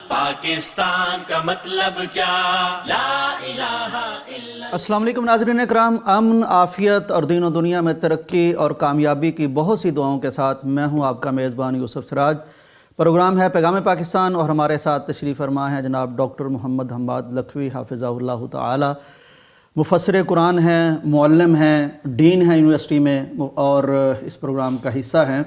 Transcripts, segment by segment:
پاکستان کا مطلب کیا، لا الہ الا۔ السلام علیکم ناظرین اکرام، امن، عافیت اور دین و دنیا میں ترقی اور کامیابی کی بہت سی دعاؤں کے ساتھ میں ہوں آپ کا میزبان یوسف سراج۔ پروگرام ہے پیغام پاکستان اور ہمارے ساتھ تشریف فرما ہے جناب ڈاکٹر محمد حماد لکھوی حافظہ اللہ تعالی، مفسر قرآن ہیں، معلم ہیں، ڈین ہیں یونیورسٹی میں اور اس پروگرام کا حصہ ہیں۔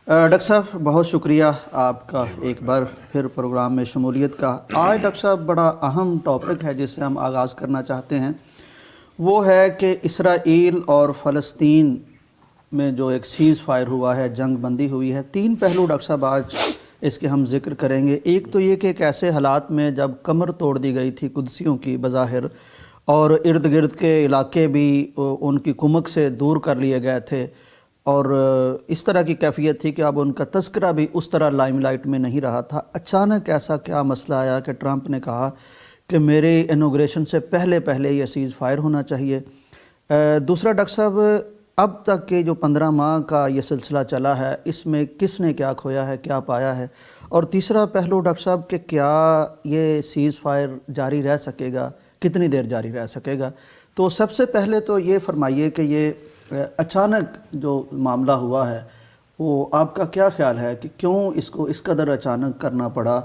ڈاکٹر صاحب بہت شکریہ آپ کا ایک بار پھر پروگرام میں شمولیت کا۔ آج ڈاکٹر صاحب بڑا اہم ٹاپک ہے جس سے ہم آغاز کرنا چاہتے ہیں، وہ ہے کہ اسرائیل اور فلسطین میں جو ایک سیز فائر ہوا ہے، جنگ بندی ہوئی ہے۔ تین پہلو ڈاکٹر صاحب آج اس کے ہم ذکر کریں گے۔ ایک تو یہ کہ ایک ایسے حالات میں جب کمر توڑ دی گئی تھی قدسیوں کی بظاہر، اور ارد گرد کے علاقے بھی ان کی کمک سے دور کر لیے گئے تھے، اور اس طرح کی کیفیت تھی کہ اب ان کا تذکرہ بھی اس طرح لائم لائٹ میں نہیں رہا تھا۔ اچانک ایسا کیا مسئلہ آیا کہ ٹرمپ نے کہا کہ میرے انوگریشن سے پہلے یہ سیز فائر ہونا چاہیے؟ دوسرا ڈاکٹر صاحب، اب تک کے جو 15 ماہ کا یہ سلسلہ چلا ہے، اس میں کس نے کیا کھویا ہے، کیا پایا ہے؟ اور تیسرا پہلو ڈاکٹر صاحب کہ کیا یہ سیز فائر جاری رہ سکے گا، کتنی دیر جاری رہ سکے گا؟ تو سب سے پہلے تو یہ فرمائیے کہ یہ اچانک جو معاملہ ہوا ہے وہ آپ کا کیا خیال ہے کہ کیوں اس کو اس قدر اچانک کرنا پڑا،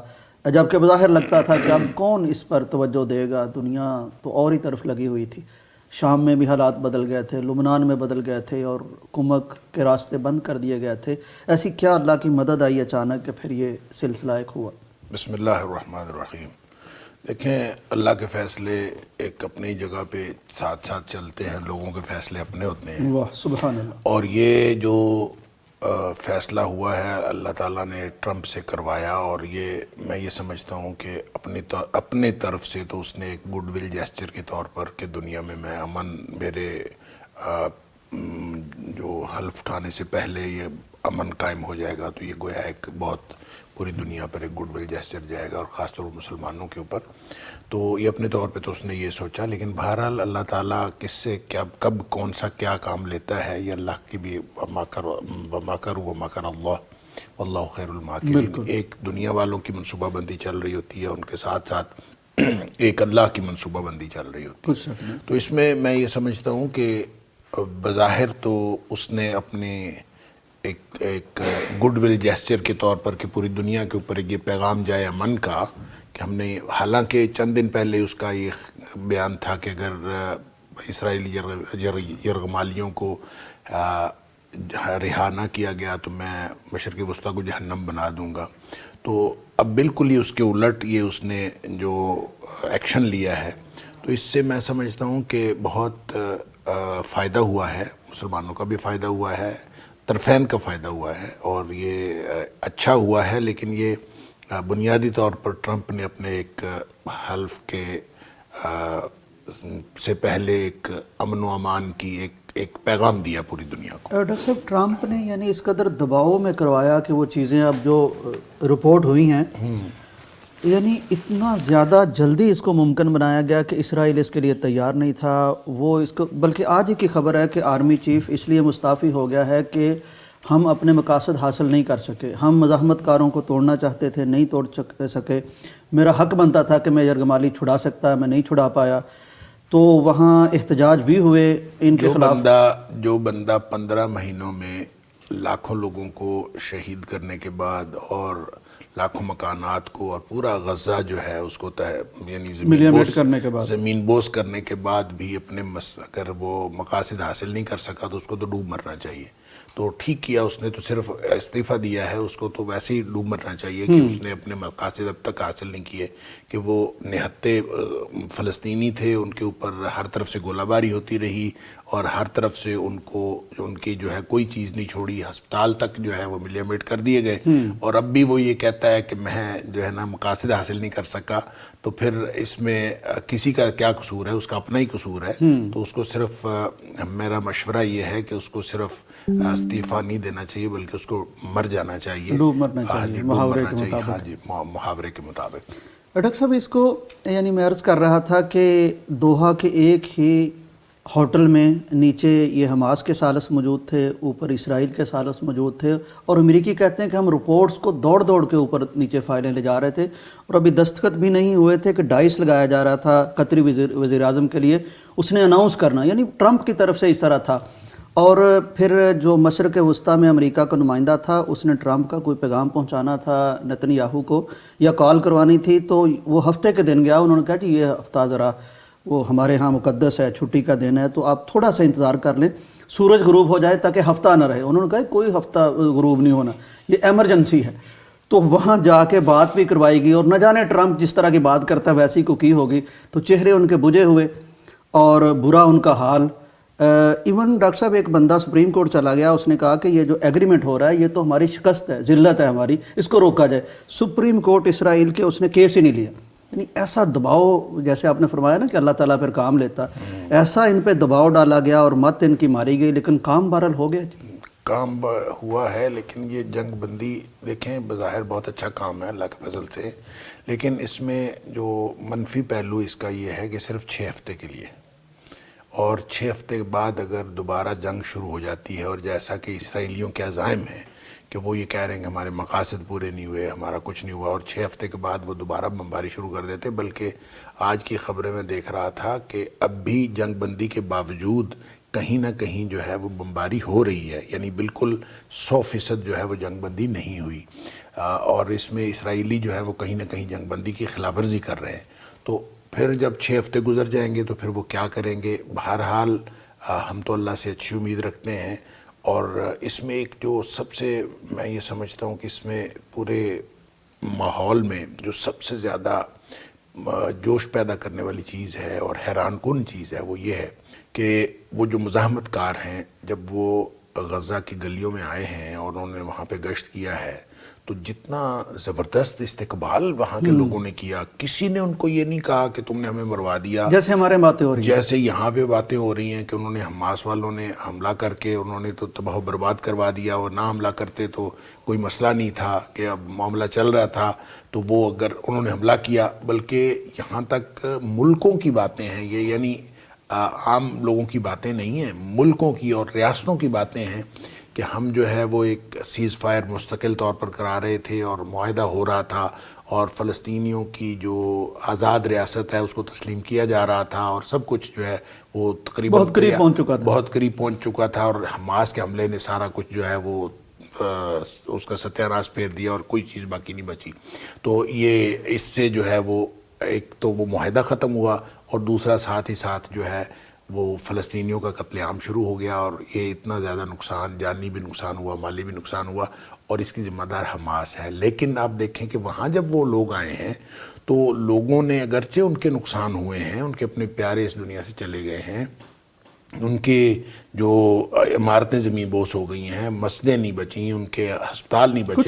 جبکہ بظاہر لگتا تھا کہ اب کون اس پر توجہ دے گا، دنیا تو اور ہی طرف لگی ہوئی تھی، شام میں بھی حالات بدل گئے تھے، لبنان میں بدل گئے تھے اور کمک کے راستے بند کر دیے گئے تھے۔ ایسی کیا اللہ کی مدد آئی اچانک کہ پھر یہ سلسلہ ایک ہوا؟ بسم اللہ الرحمن الرحیم۔ دیکھیں، اللہ کے فیصلے ایک اپنی جگہ پہ ساتھ ساتھ چلتے ہیں، لوگوں کے فیصلے اپنے ہوتے ہیں۔ واہ سبحان اللہ۔ اور یہ جو فیصلہ ہوا ہے اللہ تعالیٰ نے ٹرمپ سے کروایا، اور یہ میں یہ سمجھتا ہوں کہ اپنے طرف سے تو اس نے ایک گڈ ول جیسچر کے طور پر کہ دنیا میں امن، میرے جو حلف اٹھانے سے پہلے یہ امن قائم ہو جائے گا، تو یہ گویا ایک بہت پوری دنیا پر ایک گڈ ول جیسچر جائے گا، اور خاص طور پر مسلمانوں کے اوپر۔ تو یہ اپنے طور پہ تو اس نے یہ سوچا، لیکن بہرحال اللہ تعالیٰ کس سے کیا، کب کون سا کیا کام لیتا ہے، یہ اللہ کی بھی وما کر اللہ واللہ خیر الماکرین۔ ایک دنیا والوں کی منصوبہ بندی چل رہی ہوتی ہے، ان کے ساتھ ساتھ ایک اللہ کی منصوبہ بندی چل رہی ہوتی ہے۔ تو اس میں یہ سمجھتا ہوں کہ بظاہر تو اس نے اپنے ایک گڈ ول جیسچر کے طور پر کہ پوری دنیا کے اوپر یہ پیغام جائے امن کا، کہ ہم نے، حالانکہ چند دن پہلے اس کا یہ بیان تھا کہ اگر اسرائیلی یرغمالیوں کو رہا نہ کیا گیا تو میں مشرق وسطیٰ کو جہنم بنا دوں گا۔ تو اب بالکل ہی اس کے الٹ یہ اس نے جو ایکشن لیا ہے، تو اس سے میں سمجھتا ہوں کہ بہت فائدہ ہوا ہے، مسلمانوں کا بھی فائدہ ہوا ہے، طرفین کا فائدہ ہوا ہے، اور یہ اچھا ہوا ہے۔ لیکن یہ بنیادی طور پر ٹرمپ نے اپنے ایک حلف کے سے پہلے ایک امن و امان کی ایک پیغام دیا پوری دنیا کو۔ ڈاکٹر صاحب، ٹرمپ نے یعنی اس قدر دباؤ میں کروایا کہ وہ چیزیں اب جو رپورٹ ہوئی ہیں، یعنی اتنا زیادہ جلدی اس کو ممکن بنایا گیا کہ اسرائیل اس کے لیے تیار نہیں تھا۔ وہ اس کو، بلکہ آج ہی کی خبر ہے کہ آرمی چیف اس لیے مستعفی ہو گیا ہے کہ ہم اپنے مقاصد حاصل نہیں کر سکے، ہم مزاحمت کاروں کو توڑنا چاہتے تھے، نہیں توڑ سکے، میرا حق بنتا تھا کہ میں یرغمالی چھڑا سکتا، میں نہیں چھڑا پایا۔ تو وہاں احتجاج بھی ہوئے ان کے خلاف۔ جو بندہ 15 مہینوں میں لاکھوں لوگوں کو شہید کرنے کے بعد اور لاکھوں مکانات کو اور پورا غزہ جو ہے اس کو یعنی زمین بوس کرنے کے بعد بھی اپنے اگر وہ مقاصد حاصل نہیں کر سکا تو اس کو تو ڈوب مرنا چاہیے۔ تو ٹھیک کیا اس نے، تو صرف استعفیٰ دیا ہے، اس کو تو ویسے ہی ڈوب مرنا چاہیے کہ اس نے اپنے مقاصد اب تک حاصل نہیں کیے، کہ وہ نہتے فلسطینی تھے، ان کے اوپر ہر طرف سے گولہ باری ہوتی رہی، اور ہر طرف سے ان کو ان کی جو ہے کوئی چیز نہیں چھوڑی، ہسپتال تک جو ہے وہ ملیمیٹ کر دیے گئے، اور اب بھی وہ یہ کہتا ہے کہ میں جو ہے نا مقاصد حاصل نہیں کر سکا۔ تو پھر اس میں کسی کا کیا قصور ہے؟ اس کا اپنا ہی قصور ہے۔ تو اس کو صرف میرا مشورہ یہ ہے کہ اس کو صرف استعفیٰ نہیں دینا چاہیے، بلکہ اس کو مر جانا چاہیے، ڈوب مرنا چاہیے محاورے کے مطابق۔ ہاں جی، محاورے کے مطابق۔ ڈاکٹر صاحب، اس کو یعنی میں عرض کر رہا تھا کہ دوحہ کے ایک ہی ہوٹل میں نیچے یہ حماس کے ثالث موجود تھے، اوپر اسرائیل کے ثالث موجود تھے، اور امریکی کہتے ہیں کہ ہم رپورٹس کو دوڑ دوڑ کے اوپر نیچے فائلیں لے جا رہے تھے، اور ابھی دستخط بھی نہیں ہوئے تھے کہ ڈائس لگایا جا رہا تھا قطری وزیر اعظم کے لیے، اس نے اناؤنس کرنا، یعنی ٹرمپ کی طرف سے اس طرح تھا۔ اور پھر جو مشرق وسطیٰ میں امریکہ کا نمائندہ تھا، اس نے ٹرمپ کا کوئی پیغام پہنچانا تھا نتن یاہو کو یا کال کروانی تھی، تو وہ ہفتے کے دن گیا، انہوں نے کہا کہ یہ ہفتہ ذرا وہ ہمارے ہاں مقدس ہے، چھٹی کا دن ہے، تو آپ تھوڑا سا انتظار کر لیں، سورج غروب ہو جائے تاکہ ہفتہ نہ رہے۔ انہوں نے کہا کوئی ہفتہ غروب نہیں ہونا، یہ ایمرجنسی ہے۔ تو وہاں جا کے بات بھی کروائی گئی، اور نہ جانے ٹرمپ جس طرح کی بات کرتا ہے ویسی کو کی ہوگی، تو چہرے ان کے بجھے ہوئے اور برا ان کا حال۔ ایون ڈاکٹر صاحب ایک بندہ سپریم کورٹ چلا گیا، اس نے کہا کہ یہ جو ایگریمنٹ ہو رہا ہے یہ تو ہماری شکست ہے، ذلت ہے ہماری، اس کو روکا جائے۔ سپریم کورٹ اسرائیل کے اس نے کیس ہی نہیں لیا۔ یعنی ایسا دباؤ، جیسے آپ نے فرمایا نا کہ اللہ تعالیٰ پھر کام لیتا، ایسا ان پہ دباؤ ڈالا گیا اور مت ان کی ماری گئی، لیکن کام بہرحال ہو گیا۔ کام ہوا ہے، لیکن یہ جنگ بندی دیکھیں بظاہر بہت اچھا کام ہے اللہ کے فضل سے، لیکن اس میں جو منفی پہلو اس کا یہ ہے کہ صرف 6 ہفتے کے لیے، اور 6 ہفتے کے بعد اگر دوبارہ جنگ شروع ہو جاتی ہے، اور جیسا کہ اسرائیلیوں کے عزائم ہیں کہ وہ یہ کہہ رہے ہیں کہ ہمارے مقاصد پورے نہیں ہوئے، ہمارا کچھ نہیں ہوا، اور 6 ہفتے کے بعد وہ دوبارہ بمباری شروع کر دیتے۔ بلکہ آج کی خبریں میں دیکھ رہا تھا کہ اب بھی جنگ بندی کے باوجود کہیں نہ کہیں جو ہے وہ بمباری ہو رہی ہے، یعنی بالکل 100% جو ہے وہ جنگ بندی نہیں ہوئی، اور اس میں اسرائیلی جو ہے وہ کہیں نہ کہیں جنگ بندی کی خلاف ورزی کر رہے ہیں۔ تو پھر جب 6 ہفتے گزر جائیں گے تو پھر وہ کیا کریں گے؟ بہرحال ہم تو اللہ سے اچھی امید رکھتے ہیں، اور اس میں ایک جو سب سے میں یہ سمجھتا ہوں کہ اس میں پورے ماحول میں جو سب سے زیادہ جوش پیدا کرنے والی چیز ہے اور حیران کن چیز ہے وہ یہ ہے کہ وہ جو مزاحمت کار ہیں جب وہ غزہ کی گلیوں میں آئے ہیں اور انہوں نے وہاں پہ گشت کیا ہے، تو جتنا زبردست استقبال وہاں کے لوگوں نے کیا، کسی نے ان کو یہ نہیں کہا کہ تم نے ہمیں مروا دیا، جیسے ہمارے باتیں ہو رہی ہیں، جیسے یہاں پہ باتیں ہو رہی ہیں کہ انہوں نے حماس والوں نے حملہ کر کے انہوں نے تو تباہ و برباد کروا دیا، اور نہ حملہ کرتے تو کوئی مسئلہ نہیں تھا کہ اب معاملہ چل رہا تھا تو وہ اگر انہوں نے حملہ کیا، بلکہ یہاں تک ملکوں کی باتیں ہیں یہ، یعنی عام لوگوں کی باتیں نہیں ہیں، ملکوں کی اور ریاستوں کی باتیں ہیں کہ ہم جو ہے وہ ایک سیز فائر مستقل طور پر کرا رہے تھے اور معاہدہ ہو رہا تھا، اور فلسطینیوں کی جو آزاد ریاست ہے اس کو تسلیم کیا جا رہا تھا، اور سب کچھ جو ہے وہ تقریباً بہت قریب پہنچ چکا تھا، اور حماس کے حملے نے سارا کچھ جو ہے وہ اس کا ستیہ ناش پھیر دیا اور کوئی چیز باقی نہیں بچی۔ تو یہ اس سے جو ہے وہ ایک تو وہ معاہدہ ختم ہوا، اور دوسرا ساتھ ہی ساتھ جو ہے وہ فلسطینیوں کا قتل عام شروع ہو گیا، اور یہ اتنا زیادہ نقصان، جانی بھی نقصان ہوا، مالی بھی نقصان ہوا، اور اس کی ذمہ دار حماس ہے۔ لیکن آپ دیکھیں کہ وہاں جب وہ لوگ آئے ہیں تو لوگوں نے اگرچہ ان کے نقصان ہوئے ہیں، ان کے اپنے پیارے اس دنیا سے چلے گئے ہیں، ان کے جو عمارتیں زمین بوس ہو گئی ہیں، مسجدیں نہیں بچیں، ان کے ہسپتال نہیں بچے،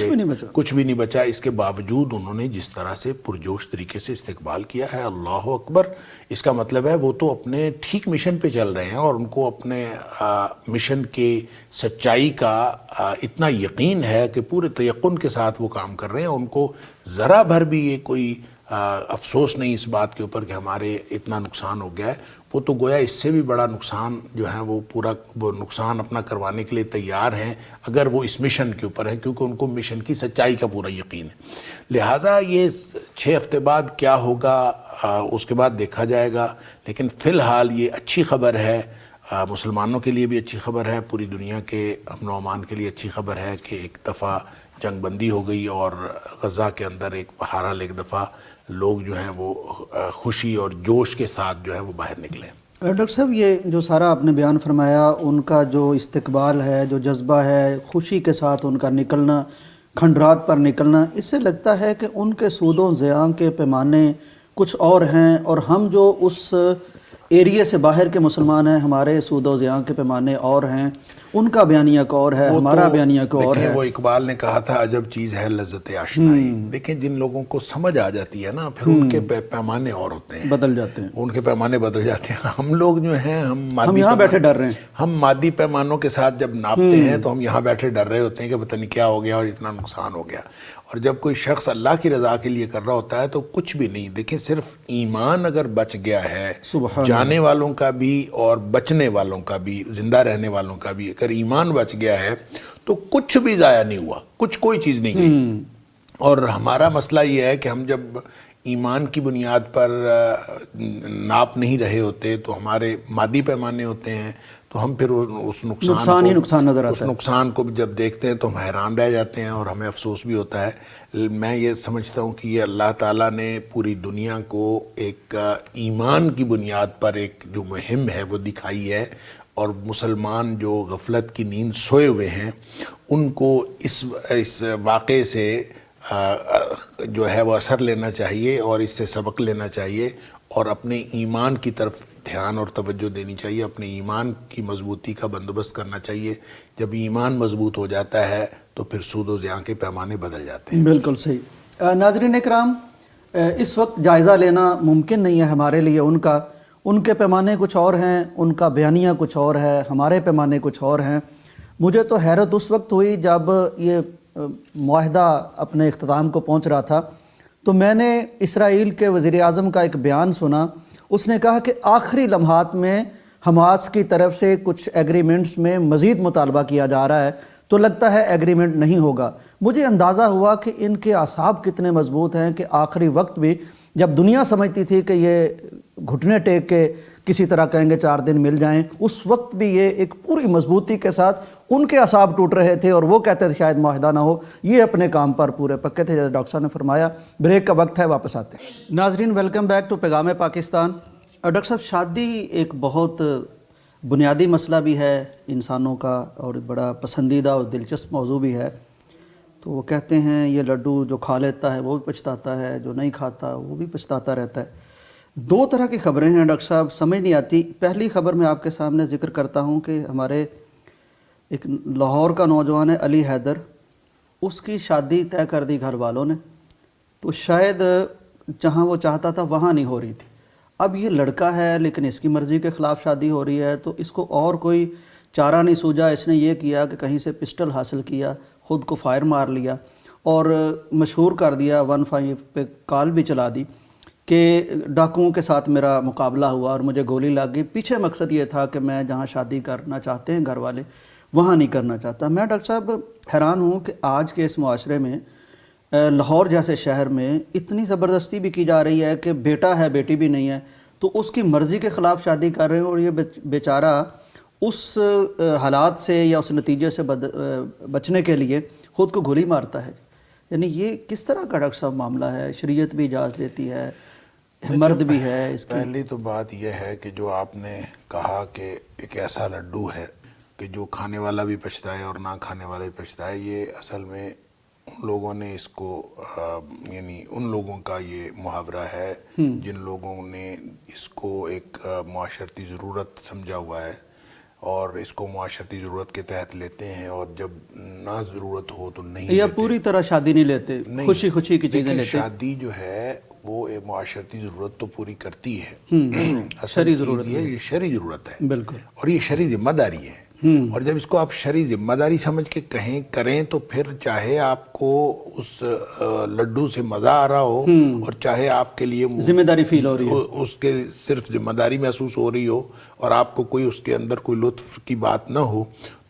کچھ بھی نہیں بچا، اس کے باوجود انہوں نے جس طرح سے پرجوش طریقے سے استقبال کیا ہے، اللہ اکبر۔ اس کا مطلب ہے وہ تو اپنے ٹھیک مشن پہ چل رہے ہیں، اور ان کو اپنے مشن کے سچائی کا اتنا یقین ہے کہ پورے تیقن کے ساتھ وہ کام کر رہے ہیں، ان کو ذرا بھر بھی یہ کوئی افسوس نہیں اس بات کے اوپر کہ ہمارے اتنا نقصان ہو گیا ہے۔ وہ تو گویا اس سے بھی بڑا نقصان جو ہے وہ پورا وہ نقصان اپنا کروانے کے لیے تیار ہیں اگر وہ اس مشن کے اوپر ہیں، کیونکہ ان کو مشن کی سچائی کا پورا یقین ہے۔ لہٰذا یہ 6 ہفتے بعد کیا ہوگا اس کے بعد دیکھا جائے گا، لیکن فی الحال یہ اچھی خبر ہے، مسلمانوں کے لیے بھی اچھی خبر ہے، پوری دنیا کے امن و امان کے لیے اچھی خبر ہے کہ ایک دفعہ جنگ بندی ہو گئی، اور غزہ کے اندر بہرحال ایک دفعہ لوگ جو ہیں وہ خوشی اور جوش کے ساتھ جو ہے وہ باہر نکلے۔ ڈاکٹر صاحب یہ جو سارا آپ نے بیان فرمایا، ان کا جو استقبال ہے، جو جذبہ ہے، خوشی کے ساتھ ان کا نکلنا، کھنڈرات پر نکلنا، اس سے لگتا ہے کہ ان کے سود و زیاں کے پیمانے کچھ اور ہیں، اور ہم جو اس ایریے سے باہر کے مسلمان ہیں، ہمارے سود و زیاں کے پیمانے اور ہیں، ان کا بیانیہ کو اور ہے, ہمارا بیانیہ کو اور ہے. وہ اقبال نے کہا تھا عجب چیز ہے لذت آشنائی. دیکھیں جن لوگوں کو سمجھ آ جاتی ہے نا پھر ان کے پیمانے اور ہوتے ہیں, بدل جاتے ہیں, ان کے پیمانے بدل جاتے ہیں. ہم لوگ جو ہیں ہم یہاں بیٹھے ڈر رہے ہیں, ہم مادی پیمانوں کے ساتھ جب ناپتے ہیں تو ہم یہاں بیٹھے ڈر رہے ہوتے ہیں کہ پتہ نہیں کیا ہو گیا اور اتنا نقصان ہو گیا. اور جب کوئی شخص اللہ کی رضا کے لیے کر رہا ہوتا ہے تو کچھ بھی نہیں. دیکھیں صرف ایمان اگر بچ گیا ہے, جانے والوں کا بھی اور بچنے والوں کا بھی, زندہ رہنے والوں کا بھی, اگر ایمان بچ گیا ہے تو کچھ بھی ضائع نہیں ہوا, کوئی چیز نہیں گئی. اور ہمارا مسئلہ یہ ہے کہ ہم جب ایمان کی بنیاد پر ناپ نہیں رہے ہوتے تو ہمارے مادی پیمانے ہوتے ہیں تو ہم پھر اس نقصان نظر آتا ہے. اس نقصان کو جب دیکھتے ہیں تو ہم حیران رہ جاتے ہیں اور ہمیں افسوس بھی ہوتا ہے. میں یہ سمجھتا ہوں کہ یہ اللہ تعالیٰ نے پوری دنیا کو ایک ایمان کی بنیاد پر ایک جو مہم ہے وہ دکھائی ہے, اور مسلمان جو غفلت کی نیند سوئے ہوئے ہیں ان کو اس واقعے سے جو ہے وہ اثر لینا چاہیے اور اس سے سبق لینا چاہیے اور اپنے ایمان کی طرف دھیان اور توجہ دینی چاہیے, اپنے ایمان کی مضبوطی کا بندوبست کرنا چاہیے. جب ایمان مضبوط ہو جاتا ہے تو پھر سود و زیاں کے پیمانے بدل جاتے ہیں. بالکل صحیح. ناظرین اکرام, اس وقت جائزہ لینا ممکن نہیں ہے ہمارے لیے ان کے پیمانے کچھ اور ہیں, ان کا بیانیہ کچھ اور ہے, ہمارے پیمانے کچھ اور ہیں. مجھے تو حیرت اس وقت ہوئی جب یہ معاہدہ اپنے اختتام کو پہنچ رہا تھا تو میں نے اسرائیل کے وزیر اعظم کا ایک بیان سنا. اس نے کہا کہ آخری لمحات میں حماس کی طرف سے کچھ ایگریمنٹس میں مزید مطالبہ کیا جا رہا ہے تو لگتا ہے ایگریمنٹ نہیں ہوگا. مجھے اندازہ ہوا کہ ان کے اعصاب کتنے مضبوط ہیں کہ آخری وقت بھی جب دنیا سمجھتی تھی کہ یہ گھٹنے ٹیک کے کسی طرح کہیں گے 4 دن مل جائیں, اس وقت بھی یہ ایک پوری مضبوطی کے ساتھ ان کے اعصاب ٹوٹ رہے تھے اور وہ کہتے تھے شاید معاہدہ نہ ہو. یہ اپنے کام پر پورے پکے تھے. جیسے ڈاکٹر صاحب نے فرمایا بریک کا وقت ہے, واپس آتے ہیں. ناظرین ویلکم بیک ٹو پیغام پاکستان. ڈاکٹر صاحب, شادی ایک بہت بنیادی مسئلہ بھی ہے انسانوں کا اور بڑا پسندیدہ اور دلچسپ موضوع بھی ہے. تو وہ کہتے ہیں یہ لڈو جو کھا لیتا ہے وہ بھی پچھتاتا ہے, جو نہیں کھاتا وہ بھی پچھتاتا رہتا ہے. 2 طرح کی خبریں ہیں ڈاکٹر صاحب, سمجھ نہیں آتی. پہلی خبر میں آپ کے سامنے ذکر کرتا ہوں کہ ہمارے ایک لاہور کا نوجوان ہے علی حیدر, اس کی شادی طے کر دی گھر والوں نے, تو شاید جہاں وہ چاہتا تھا وہاں نہیں ہو رہی تھی. اب یہ لڑکا ہے لیکن اس کی مرضی کے خلاف شادی ہو رہی ہے, تو اس کو اور کوئی چارہ نہیں سوجا. اس نے یہ کیا کہ کہیں سے پسٹل حاصل کیا, خود کو فائر مار لیا اور مشہور کر دیا, 15 پہ کال بھی چلا دی کہ ڈاکوؤں کے ساتھ میرا مقابلہ ہوا اور مجھے گولی لگ گئی. پیچھے مقصد یہ تھا کہ میں جہاں شادی کرنا چاہتے ہیں گھر والے وہاں نہیں کرنا چاہتا. میں ڈاکٹر صاحب حیران ہوں کہ آج کے اس معاشرے میں لاہور جیسے شہر میں اتنی زبردستی بھی کی جا رہی ہے کہ بیٹا ہے بیٹی بھی نہیں ہے تو اس کی مرضی کے خلاف شادی کر رہے ہیں, اور یہ بیچارہ اس حالات سے یا اس نتیجے سے بچنے کے لیے خود کو گولی مارتا ہے. یعنی یہ کس طرح کا ڈاکٹر صاحب معاملہ ہے؟ شریعت بھی اجازت دیتی ہے, مرد بھی ہے اس کی. پہلی تو بات یہ ہے کہ جو آپ نے کہا کہ ایک ایسا لڈو ہے کہ جو کھانے والا بھی پچھتائے اور نہ کھانے والا بھی پچھتائے, یہ اصل میں ان لوگوں نے اس کو یعنی ان لوگوں کا یہ محاورہ ہے جن لوگوں نے اس کو ایک معاشرتی ضرورت سمجھا ہوا ہے اور اس کو معاشرتی ضرورت کے تحت لیتے ہیں, اور جب نہ ضرورت ہو تو نہیں یا پوری طرح شادی نہیں لیتے, خوشی خوشی کی چیزیں لیتے. شادی جو ہے وہ ایک معاشرتی ضرورت تو پوری کرتی ہے, شرعی ضرورت ہے, یہ شرعی ضرورت ہے بالکل, اور یہ شرعی ذمہ داری ہے. اور جب اس کو آپ شرعی ذمہ داری سمجھ کے کریں تو پھر چاہے آپ کو اس لڈو سے مزہ آ رہا ہو اور چاہے آپ کے لیے ذمہ داری فیل ہو رہی ہو, اس کے صرف ذمہ داری محسوس ہو رہی ہو اور آپ کو کوئی اس کے اندر کوئی لطف کی بات نہ ہو,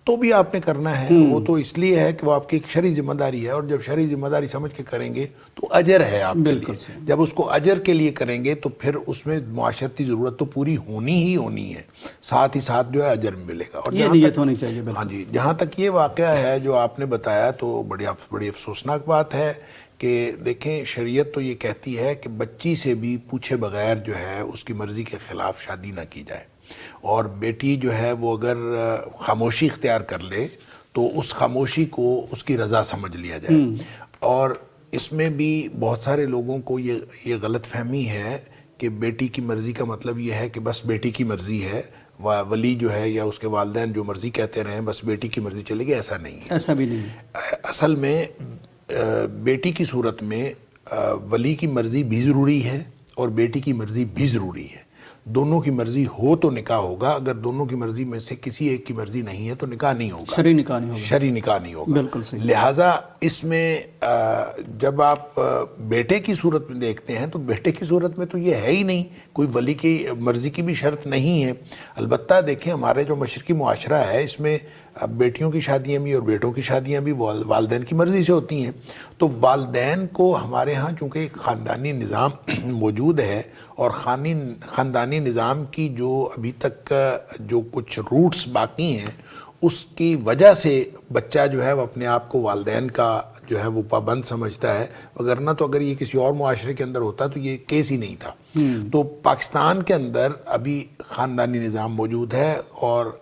تو بھی آپ نے کرنا ہے. وہ تو اس لیے ہے کہ وہ آپ کی ایک شرعی ذمہ داری ہے, اور جب شرعی ذمہ داری سمجھ کے کریں گے تو اجر ہے آپ کے لیے. جب اس کو اجر کے لیے کریں گے تو پھر اس میں معاشرتی ضرورت تو پوری ہونی ہی ہونی ہے, ساتھ ہی ساتھ جو ہے اجر ملے گا. اور یہ نیت ہونی چاہیے. ہاں جی, جہاں تک یہ واقعہ ہے جو آپ نے بتایا تو بڑی افسوسناک بات ہے کہ دیکھیں شریعت تو یہ کہتی ہے کہ بچی سے بھی پوچھے بغیر جو ہے اس کی مرضی کے خلاف شادی نہ کی جائے, اور بیٹی جو ہے وہ اگر خاموشی اختیار کر لے تو اس خاموشی کو اس کی رضا سمجھ لیا جائے. اور اس میں بھی بہت سارے لوگوں کو یہ غلط فہمی ہے کہ بیٹی کی مرضی کا مطلب یہ ہے کہ بس بیٹی کی مرضی ہے, ولی جو ہے یا اس کے والدین جو مرضی کہتے رہیں بس بیٹی کی مرضی چلے گی، ایسا نہیں ہے. ایسا بھی نہیں ہے. اصل میں بیٹی کی صورت میں ولی کی مرضی بھی ضروری ہے اور بیٹی کی مرضی بھی ضروری ہے. دونوں کی مرضی ہو تو نکاح ہوگا، اگر دونوں کی مرضی میں سے کسی ایک کی مرضی نہیں ہے تو نکاح نہیں ہوگا، شرعی نکاح نہیں ہوگا. شرعی نکاح نہیں ہوگا. بالکل صحیح. لہٰذا اس میں جب آپ بیٹے کی صورت میں دیکھتے ہیں تو بیٹے کی صورت میں تو یہ ہے ہی نہیں، کوئی ولی کی مرضی کی بھی شرط نہیں ہے. البتہ دیکھیں ہمارے جو مشرقی معاشرہ ہے اس میں اب بیٹیوں کی شادیاں بھی اور بیٹوں کی شادیاں بھی والدین کی مرضی سے ہوتی ہیں. تو والدین کو ہمارے ہاں چونکہ ایک خاندانی نظام موجود ہے اور خاندانی نظام کی جو ابھی تک جو کچھ روٹس باقی ہیں اس کی وجہ سے بچہ جو ہے وہ اپنے آپ کو والدین کا جو ہے وہ پابند سمجھتا ہے، وگرنہ تو اگر یہ کسی اور معاشرے کے اندر ہوتا تو یہ کیس ہی نہیں تھا. تو پاکستان کے اندر ابھی خاندانی نظام موجود ہے اور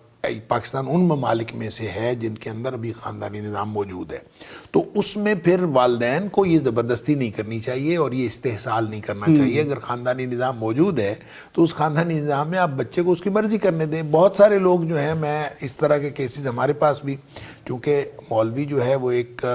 پاکستان ان ممالک میں سے ہے جن کے اندر ابھی خاندانی نظام موجود ہے. تو اس میں پھر والدین کو یہ زبردستی نہیں کرنی چاہیے اور یہ استحصال نہیں کرنا چاہیے. اگر خاندانی نظام موجود ہے تو اس خاندانی نظام میں آپ بچے کو اس کی مرضی کرنے دیں. بہت سارے لوگ جو ہیں، میں اس طرح کے کیسز ہمارے پاس بھی، چونکہ مولوی جو ہے وہ ایک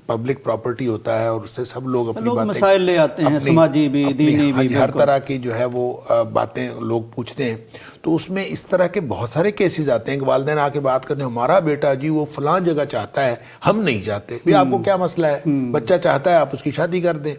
پبلک پراپرٹی ہوتا ہے اور اس سے سب لوگ اپنی باتیں مسائل لے آتے ہیں، سماجی بھی دینی بھی، ہر طرح کی جو ہے وہ باتیں لوگ پوچھتے ہیں. تو اس میں اس طرح کے بہت سارے کیسز آتے ہیں کہ والدین آ کے بات کرتے ہیں ہمارا بیٹا جی وہ فلاں جگہ چاہتا ہے، ہم نہیں چاہتے. بھی آپ کو کیا مسئلہ ہے؟ بچہ چاہتا ہے آپ اس کی شادی کر دیں.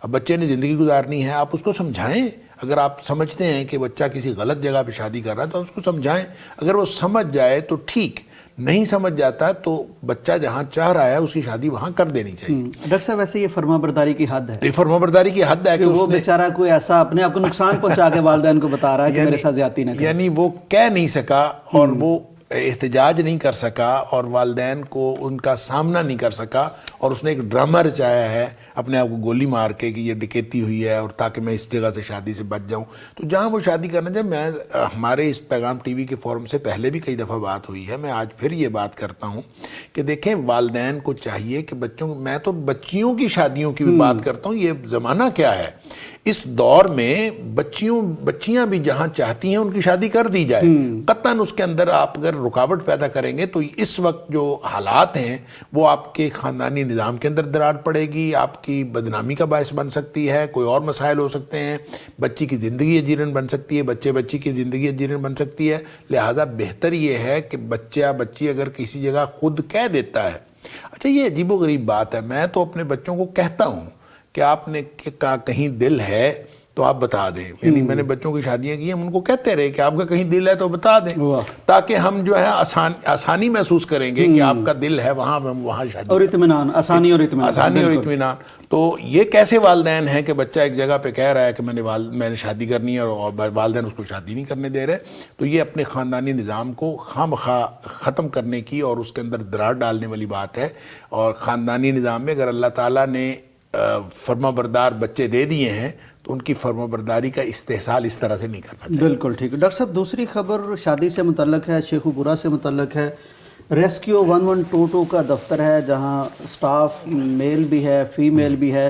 اب بچے نے زندگی گزارنی ہے، آپ اس کو سمجھائیں. اگر آپ سمجھتے ہیں کہ بچہ کسی غلط جگہ پہ شادی کر رہا ہے تو اس کو سمجھائیں. اگر وہ سمجھ جائے تو ٹھیک، نہیں سمجھ جاتا تو بچہ جہاں چاہ رہا ہے اس کی شادی وہاں کر دینی چاہیے. ڈاکٹر صاحب ویسے یہ فرما برداری کی حد ہے. یہ فرما برداری کی حد ہے کہ وہ بیچارہ کوئی ایسا اپنے آپ کو نقصان پہنچا کے والدین کو بتا رہا ہے کہ میرے ساتھ زیادتی نہ کریں. یعنی وہ کہہ نہیں سکا اور وہ احتجاج نہیں کر سکا اور والدین کو ان کا سامنا نہیں کر سکا اور اس نے ایک ڈرامہ رچایا ہے اپنے آپ کو گولی مار کے کہ یہ ڈکیتی ہوئی ہے اور تاکہ میں اس جگہ سے شادی سے بچ جاؤں. تو جہاں وہ شادی کرنا چاہے، میں ہمارے اس پیغام ٹی وی کے فورم سے پہلے بھی کئی دفعہ بات ہوئی ہے، میں آج پھر یہ بات کرتا ہوں کہ دیکھیں والدین کو چاہیے کہ میں تو بچیوں کی شادیوں کی بھی بات کرتا ہوں. یہ زمانہ کیا ہے، اس دور میں بچیاں بھی جہاں چاہتی ہیں ان کی شادی کر دی جائے. قطعاً اس کے اندر آپ اگر رکاوٹ پیدا کریں گے تو اس وقت جو حالات ہیں وہ آپ کے خاندانی نظام کے اندر دراڑ پڑے گی، آپ کی بدنامی کا باعث بن سکتی ہے، کوئی اور مسائل ہو سکتے ہیں، بچی کی زندگی اجیرن بن سکتی ہے، بچی کی زندگی اجیرن بن سکتی ہے. لہٰذا بہتر یہ ہے کہ بچی اگر کسی جگہ خود کہہ دیتا ہے. اچھا یہ عجیب و غریب بات ہے، میں تو اپنے بچوں کو کہتا ہوں کہ آپ نے کہیں دل ہے تو آپ بتا دیں. یعنی میں نے بچوں کی شادیاں کی ہیں، ہم ان کو کہتے رہے کہ آپ کا کہیں دل ہے تو بتا دیں، تاکہ ہم جو ہے آسانی محسوس کریں گے کہ آپ کا دل ہے وہاں شادی اور اطمینان، آسانی اور اطمینان. تو یہ کیسے والدین ہیں کہ بچہ ایک جگہ پہ کہہ رہا ہے کہ میں نے شادی کرنی ہے اور والدین اس کو شادی نہیں کرنے دے رہے. تو یہ اپنے خاندانی نظام کو خواہ ختم کرنے کی اور اس کے اندر دراڑ ڈالنے والی بات ہے. اور خاندانی نظام میں اگر اللہ تعالیٰ نے فرما بردار بچے دے دیے ہیں تو ان کی فرما برداری کا استحصال اس طرح سے نہیں کرنا چاہیے. بالکل ٹھیک ہے. ڈاکٹر صاحب دوسری خبر شادی سے متعلق ہے، شیخو پورہ سے متعلق ہے. ریسکیو 1122 کا دفتر ہے جہاں سٹاف میل بھی ہے، فیمیل بھی ہے.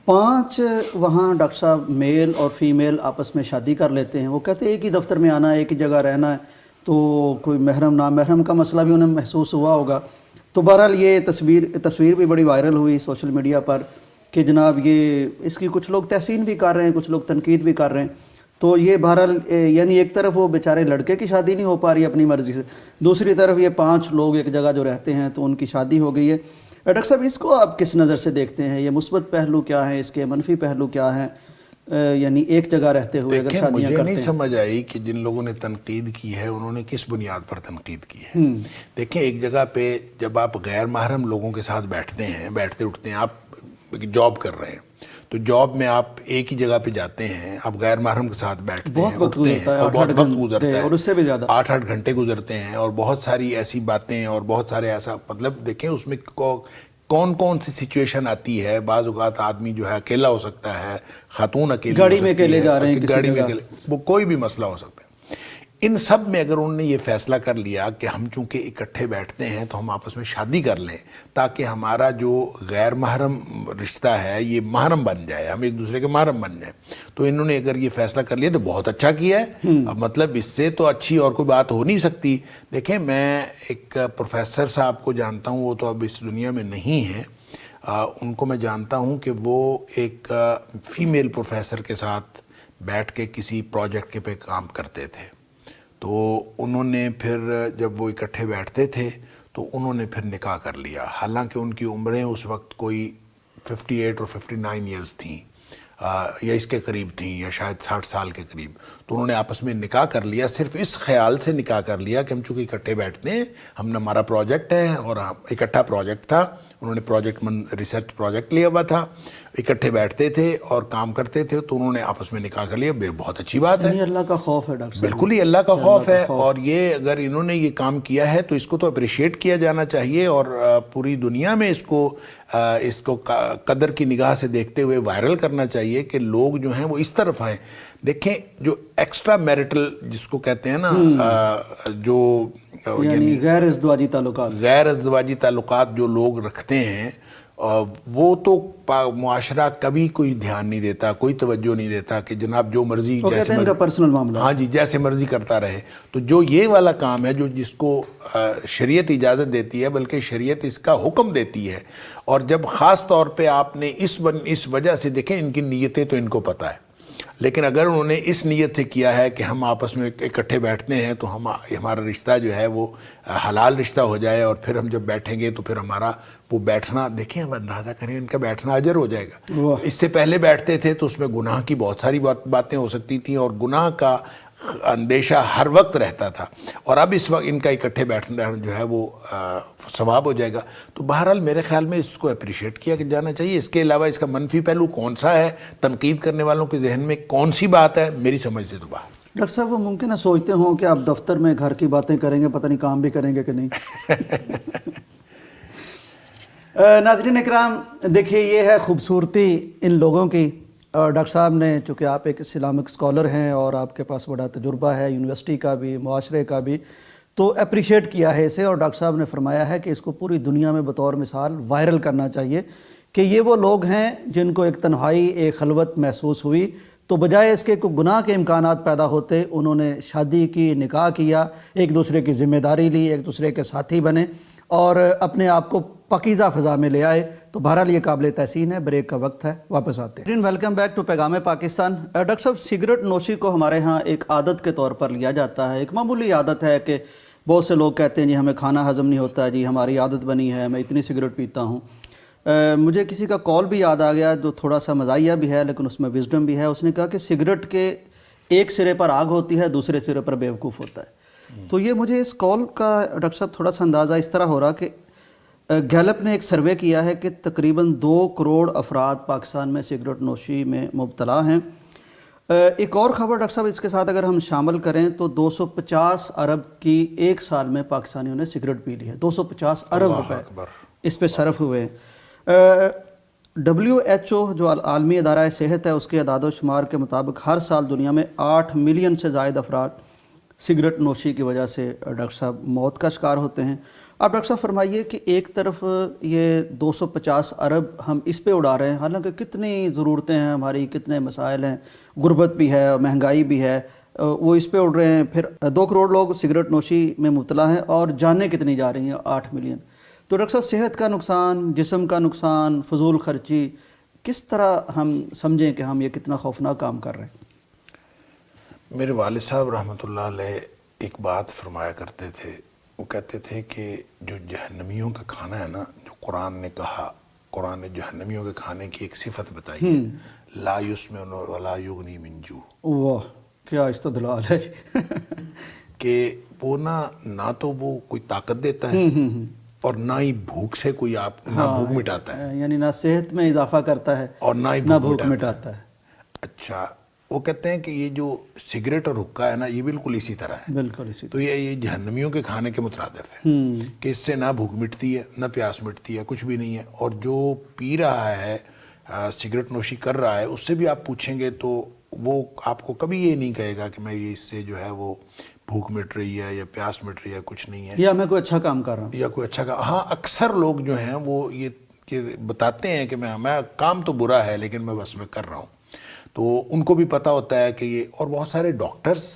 5 وہاں ڈاکٹر صاحب میل اور فیمیل آپس میں شادی کر لیتے ہیں. وہ کہتے ہیں ایک ہی دفتر میں آنا ہے، ایک ہی جگہ رہنا ہے، تو کوئی محرم نامحرم کا مسئلہ بھی انہیں محسوس ہوا ہوگا. تو بہرحال یہ تصویر بھی بڑی وائرل ہوئی سوشل میڈیا پر کہ جناب یہ اس کی کچھ لوگ تحسین بھی کر رہے ہیں، کچھ لوگ تنقید بھی کر رہے ہیں. تو یہ بہرحال یعنی ایک طرف وہ بیچارے لڑکے کی شادی نہیں ہو پا رہی اپنی مرضی سے، دوسری طرف یہ 5 لوگ ایک جگہ جو رہتے ہیں تو ان کی شادی ہو گئی ہے. ڈاکٹر صاحب اس کو آپ کس نظر سے دیکھتے ہیں؟ یہ مثبت پہلو کیا ہیں، اس کے منفی پہلو کیا ہیں؟ یعنی ایک جگہ رہتے ہوئے اگر شادیاں کرتے ہیں. مجھے نہیں سمجھ آئی کہ جن لوگوں نے تنقید کی ہے انہوں نے کس بنیاد پر تنقید کی ہے. دیکھیں ایک جگہ پہ جب آپ غیر محرم لوگوں کے ساتھ بیٹھتے اٹھتے ہیں، آپ جاب کر رہے ہیں تو جاب میں آپ ایک ہی جگہ پہ جاتے ہیں، آپ غیر محرم کے ساتھ بیٹھتے ہیں، بہت وقت گزرتا ہے اور اس سے بھی زیادہ 8 گھنٹے گزرتے ہیں اور بہت ساری ایسی باتیں اور بہت سارے ایسا مطلب دیکھیں اس میں کون سی سچویشن آتی ہے. بعض اوقات آدمی جو ہے اکیلا ہو سکتا ہے، خاتون اکیلی، گاڑی میں اکیلے جا رہے ہیں، گاڑی میں اکیلے، وہ کوئی بھی مسئلہ ہو سکتا ہے. ان سب میں اگر انہوں نے یہ فیصلہ کر لیا کہ ہم چونکہ اکٹھے بیٹھتے ہیں تو ہم آپس میں شادی کر لیں تاکہ ہمارا جو غیر محرم رشتہ ہے یہ محرم بن جائے، ہم ایک دوسرے کے محرم بن جائیں، تو انہوں نے اگر یہ فیصلہ کر لیا تو بہت اچھا کیا ہے. اب مطلب اس سے تو اچھی اور کوئی بات ہو نہیں سکتی. دیکھیں میں ایک پروفیسر صاحب کو جانتا ہوں، وہ تو اب اس دنیا میں نہیں ہیں. ان کو میں جانتا ہوں کہ وہ ایک فیمیل پروفیسر کے ساتھ بیٹھ کے کسی پروجیکٹ کے پہ کام کرتے تھے. تو انہوں نے پھر جب وہ اکٹھے بیٹھتے تھے تو انہوں نے پھر نکاح کر لیا، حالانکہ ان کی عمریں اس وقت کوئی 58 اور 59 ایئرز تھیں، یا اس کے قریب تھیں، یا شاید 60 سال کے قریب. تو انہوں نے آپس میں نکاح کر لیا، صرف اس خیال سے نکاح کر لیا کہ ہم چونکہ اکٹھے بیٹھتے ہیں، ہم نے ہمارا پروجیکٹ ہے، اور اکٹھا پروجیکٹ تھا. انہوں نے ریسرچ پروجیکٹ لیا ہوا تھا، اکٹھے بیٹھتے تھے اور کام کرتے تھے، تو انہوں نے آپس میں نکاح کر لیا. بہت اچھی بات ہے، یعنی اللہ کا خوف ہے ڈاکٹر صاحب. بالکل ہی اللہ کا خوف ہے. اور یہ اگر انہوں نے یہ کام کیا ہے تو اس کو تو اپریشیٹ کیا جانا چاہیے، اور پوری دنیا میں اس کو قدر کی نگاہ سے دیکھتے ہوئے وائرل کرنا چاہیے کہ لوگ جو ہیں وہ اس طرف آئیں. دیکھیں جو ایکسٹرا میرٹل جس کو کہتے ہیں نا، جو یعنی غیر ازدواجی تعلقات جو لوگ رکھتے ہیں، وہ تو معاشرہ کبھی کوئی دھیان نہیں دیتا، کوئی توجہ نہیں دیتا کہ جناب جو مرضی جیسے ان کا پرسنل معاملہ، ہاں جی، جیسے مرضی کرتا رہے. تو جو یہ والا کام ہے، جس کو شریعت اجازت دیتی ہے، بلکہ شریعت اس کا حکم دیتی ہے. اور جب خاص طور پہ آپ نے اس وجہ سے دیکھیں، ان کی نیتیں تو ان کو پتہ ہے، لیکن اگر انہوں نے اس نیت سے کیا ہے کہ ہم آپس میں اکٹھے بیٹھتے ہیں تو ہمارا رشتہ جو ہے وہ حلال رشتہ ہو جائے، اور پھر ہم جب بیٹھیں گے تو پھر ہمارا وہ بیٹھنا، دیکھیں ہم اندازہ کریں ان کا بیٹھنا اجر ہو جائے گا. اس سے پہلے بیٹھتے تھے تو اس میں گناہ کی بہت ساری باتیں ہو سکتی تھیں، اور گناہ کا اندیشہ ہر وقت رہتا تھا. اور اب اس وقت ان کا اکٹھے بیٹھنا جو ہے وہ ثواب ہو جائے گا. تو بہرحال میرے خیال میں اس کو اپریشیٹ کیا جانا چاہیے. اس کے علاوہ اس کا منفی پہلو کون سا ہے، تنقید کرنے والوں کے ذہن میں کون سی بات ہے، میری سمجھ سے تو باہر. ڈاکٹر صاحب وہ ممکن ہے سوچتے ہوں کہ آپ دفتر میں گھر کی باتیں کریں گے، پتہ نہیں کام بھی کریں گے کہ نہیں. ناظرین اکرام، دیکھیے یہ ہے خوبصورتی ان لوگوں کی. ڈاکٹر صاحب نے، چونکہ آپ ایک اسلامک اسکالر ہیں اور آپ کے پاس بڑا تجربہ ہے یونیورسٹی کا بھی، معاشرے کا بھی، تو اپریشیٹ کیا ہے اسے. اور ڈاکٹر صاحب نے فرمایا ہے کہ اس کو پوری دنیا میں بطور مثال وائرل کرنا چاہیے کہ یہ وہ لوگ ہیں جن کو ایک تنہائی، ایک خلوت محسوس ہوئی، تو بجائے اس کے کوئی گناہ کے امکانات پیدا ہوتے، انہوں نے شادی کی، نکاح کیا، ایک دوسرے کی ذمہ داری لی، ایک دوسرے کے ساتھی بنے اور اپنے آپ کو پاکیزہ فضا میں لے آئے. تو بہرحال یہ قابل تحسین ہے. بریک کا وقت ہے، واپس آتے ہیں. ویلکم بیک ٹو پیغام پاکستان. ڈاکٹر صاحب، سگریٹ نوشی کو ہمارے ہاں ایک عادت کے طور پر لیا جاتا ہے، ایک معمولی عادت ہے کہ بہت سے لوگ کہتے ہیں جی ہمیں کھانا ہضم نہیں ہوتا، جی ہماری عادت بنی ہے، میں اتنی سگریٹ پیتا ہوں. مجھے کسی کا کال بھی یاد آ گیا جو تھوڑا سا مزاحیہ بھی ہے لیکن اس میں وزڈم بھی ہے. اس نے کہا کہ سگریٹ کے ایک سرے پر آگ ہوتی ہے، دوسرے سرے پر بیوقوف ہوتا ہے. تو یہ مجھے اس کال کا ڈاکٹر صاحب تھوڑا سا اندازہ اس طرح ہو رہا کہ گیلپ نے ایک سروے کیا ہے کہ تقریباً 2 کروڑ افراد پاکستان میں سگریٹ نوشی میں مبتلا ہیں. ایک اور خبر ڈاکٹر صاحب اس کے ساتھ اگر ہم شامل کریں تو 250 ارب کی ایک سال میں پاکستانیوں نے سگریٹ پی لی ہے. 250 ارب روپے اس پہ صرف ہوئے ہیں. WHO جو عالمی ادارہ صحت ہے، اس کے اعداد و شمار کے مطابق ہر سال دنیا میں 8 ملین سے زائد افراد سگریٹ نوشی کی وجہ سے ڈاکٹر صاحب موت کا شکار ہوتے ہیں. اب ڈاکٹر صاحب فرمائیے کہ ایک طرف یہ 250 ارب ہم اس پہ اڑا رہے ہیں، حالانکہ کتنی ضرورتیں ہیں ہماری، کتنے مسائل ہیں، غربت بھی ہے، مہنگائی بھی ہے، وہ اس پہ اڑ رہے ہیں. پھر 2 کروڑ لوگ سگریٹ نوشی میں مبتلا ہیں اور جانیں کتنی جا رہی ہیں، 8 ملین. تو ڈاکٹر صاحب صحت کا نقصان، جسم کا نقصان، فضول خرچی، کس طرح ہم سمجھیں کہ ہم یہ کتنا خوفناک کام کر رہے ہیں؟ میرے والد صاحب رحمۃ اللہ علیہ ایک بات فرمایا کرتے تھے. وہ کہتے تھے کہ جو جہنمیوں کا کھانا ہے نا، جو قرآن نے کہا، قرآن نے جہنمیوں کے کھانے کی ایک صفت بتائی ہے، لا یسمن ولا یغنی من جوع. واہ کیا استدلال ہے کہ وہ نہ تو وہ کوئی طاقت دیتا ہے اور نہ ہی بھوک سے کوئی نہ بھوک مٹاتا ہے، یعنی نہ صحت میں اضافہ کرتا ہے اور نہ ہی بھوک مٹاتا ہے. اچھا، وہ کہتے ہیں کہ یہ جو سگریٹ اور حقہ ہے نا، یہ بالکل اسی طرح ہے. بالکل اسی تو یہ جہنمیوں کے کھانے کے مترادف ہے کہ اس سے نہ بھوک مٹتی ہے، نہ پیاس مٹتی ہے، کچھ بھی نہیں ہے. اور جو پی رہا ہے، سگریٹ نوشی کر رہا ہے، اس سے بھی آپ پوچھیں گے تو وہ آپ کو کبھی یہ نہیں کہے گا کہ میں یہ اس سے جو ہے وہ بھوک مٹ رہی ہے یا پیاس مٹ رہی ہے، کچھ نہیں ہے، یا میں کوئی اچھا کام کر رہا ہوں. یا کوئی اچھا کام. ہاں اکثر لوگ جو ہیں وہ یہ بتاتے ہیں کہ میں کام تو برا ہے لیکن میں بس میں کر رہا ہوں. تو ان کو بھی پتہ ہوتا ہے کہ یہ، اور بہت سارے ڈاکٹرز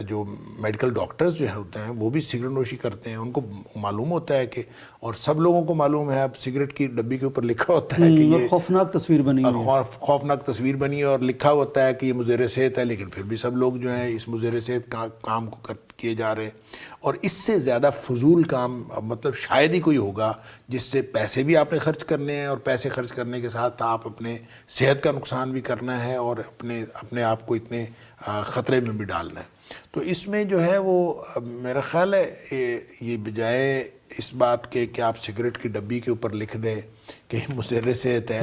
جو میڈیکل ڈاکٹرز جو ہوتے ہیں وہ بھی سگریٹ نوشی کرتے ہیں. ان کو معلوم ہوتا ہے کہ، اور سب لوگوں کو معلوم ہے، اب سگریٹ کی ڈبی کے اوپر لکھا ہوتا ہے کہ یہ خوفناک تصویر بنی ہوئی ہے. خوفناک تصویر بنی ہے اور لکھا ہوتا ہے کہ یہ مضر صحت ہے، لیکن پھر بھی سب لوگ جو ہیں اس مضر صحت کام کو کیے جا رہے ہیں. اور اس سے زیادہ فضول کام مطلب شاید ہی کوئی ہوگا جس سے پیسے بھی آپ نے خرچ کرنے ہیں، اور پیسے خرچ کرنے کے ساتھ آپ اپنے صحت کا نقصان بھی کرنا ہے اور اپنے آپ کو اتنے خطرے میں بھی ڈالنا ہے. تو اس میں جو ہے وہ میرا خیال ہے یہ بجائے اس بات کے کہ آپ سگریٹ کی ڈبی کے اوپر لکھ دیں کہ مضر صحت ہے،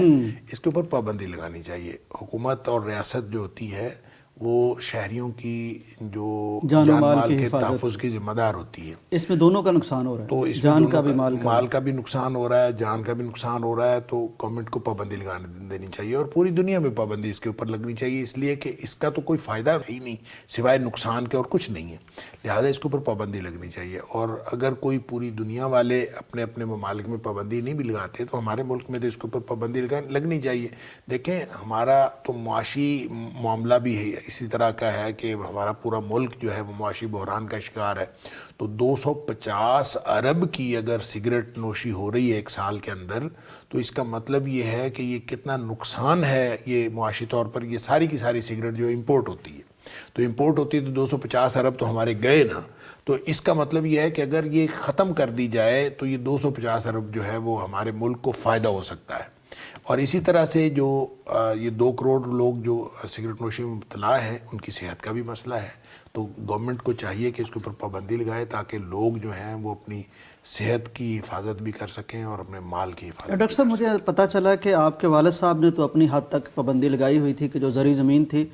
اس کے اوپر پابندی لگانی چاہیے. حکومت اور ریاست جو ہوتی ہے وہ شہریوں کی جو جان مال کے تحفظ کی ذمہ دار ہوتی ہے. اس میں دونوں کا نقصان ہو رہا ہے، تو اس جان میں کا بھی مال کا بھی نقصان ہو رہا ہے، جان کا بھی نقصان ہو رہا ہے. تو گورنمنٹ کو پابندی لگانے دینی چاہیے اور پوری دنیا میں پابندی اس کے اوپر لگنی چاہیے، اس لیے کہ اس کا تو کوئی فائدہ ہی نہیں سوائے نقصان کے اور کچھ نہیں ہے. لہٰذا اس کے اوپر پابندی لگنی چاہیے. اور اگر کوئی پوری دنیا والے اپنے اپنے ممالک میں پابندی نہیں بھی لگاتے تو ہمارے ملک میں تو اس کے اوپر پابندی لگنی چاہیے. دیکھیں ہمارا تو معاشی معاملہ بھی ہے اسی طرح کا ہے کہ ہمارا پورا ملک جو ہے وہ معاشی بحران کا شکار ہے. تو 250 ارب کی اگر سگریٹ نوشی ہو رہی ہے ایک سال کے اندر، تو اس کا مطلب یہ ہے کہ یہ کتنا نقصان ہے یہ معاشی طور پر. یہ ساری کی ساری سگریٹ جو امپورٹ ہوتی ہے، تو امپورٹ ہوتی ہے تو 250 ارب تو ہمارے گئے نا. تو اس کا مطلب یہ ہے کہ اگر یہ ختم کر دی جائے تو یہ 250 ارب جو ہے وہ ہمارے ملک کو فائدہ ہو سکتا ہے. اور اسی طرح سے جو یہ 2 کروڑ لوگ جو سگریٹ نوشی میں مبتلا ہیں ان کی صحت کا بھی مسئلہ ہے. تو گورنمنٹ کو چاہیے کہ اس کے اوپر پابندی لگائے تاکہ لوگ جو ہیں وہ اپنی صحت کی حفاظت بھی کر سکیں اور اپنے مال کی حفاظت. ڈاکٹر صاحب مجھے پتہ چلا کہ آپ کے والد صاحب نے تو اپنی حد تک پابندی لگائی ہوئی تھی کہ جو زرعی زمین تھی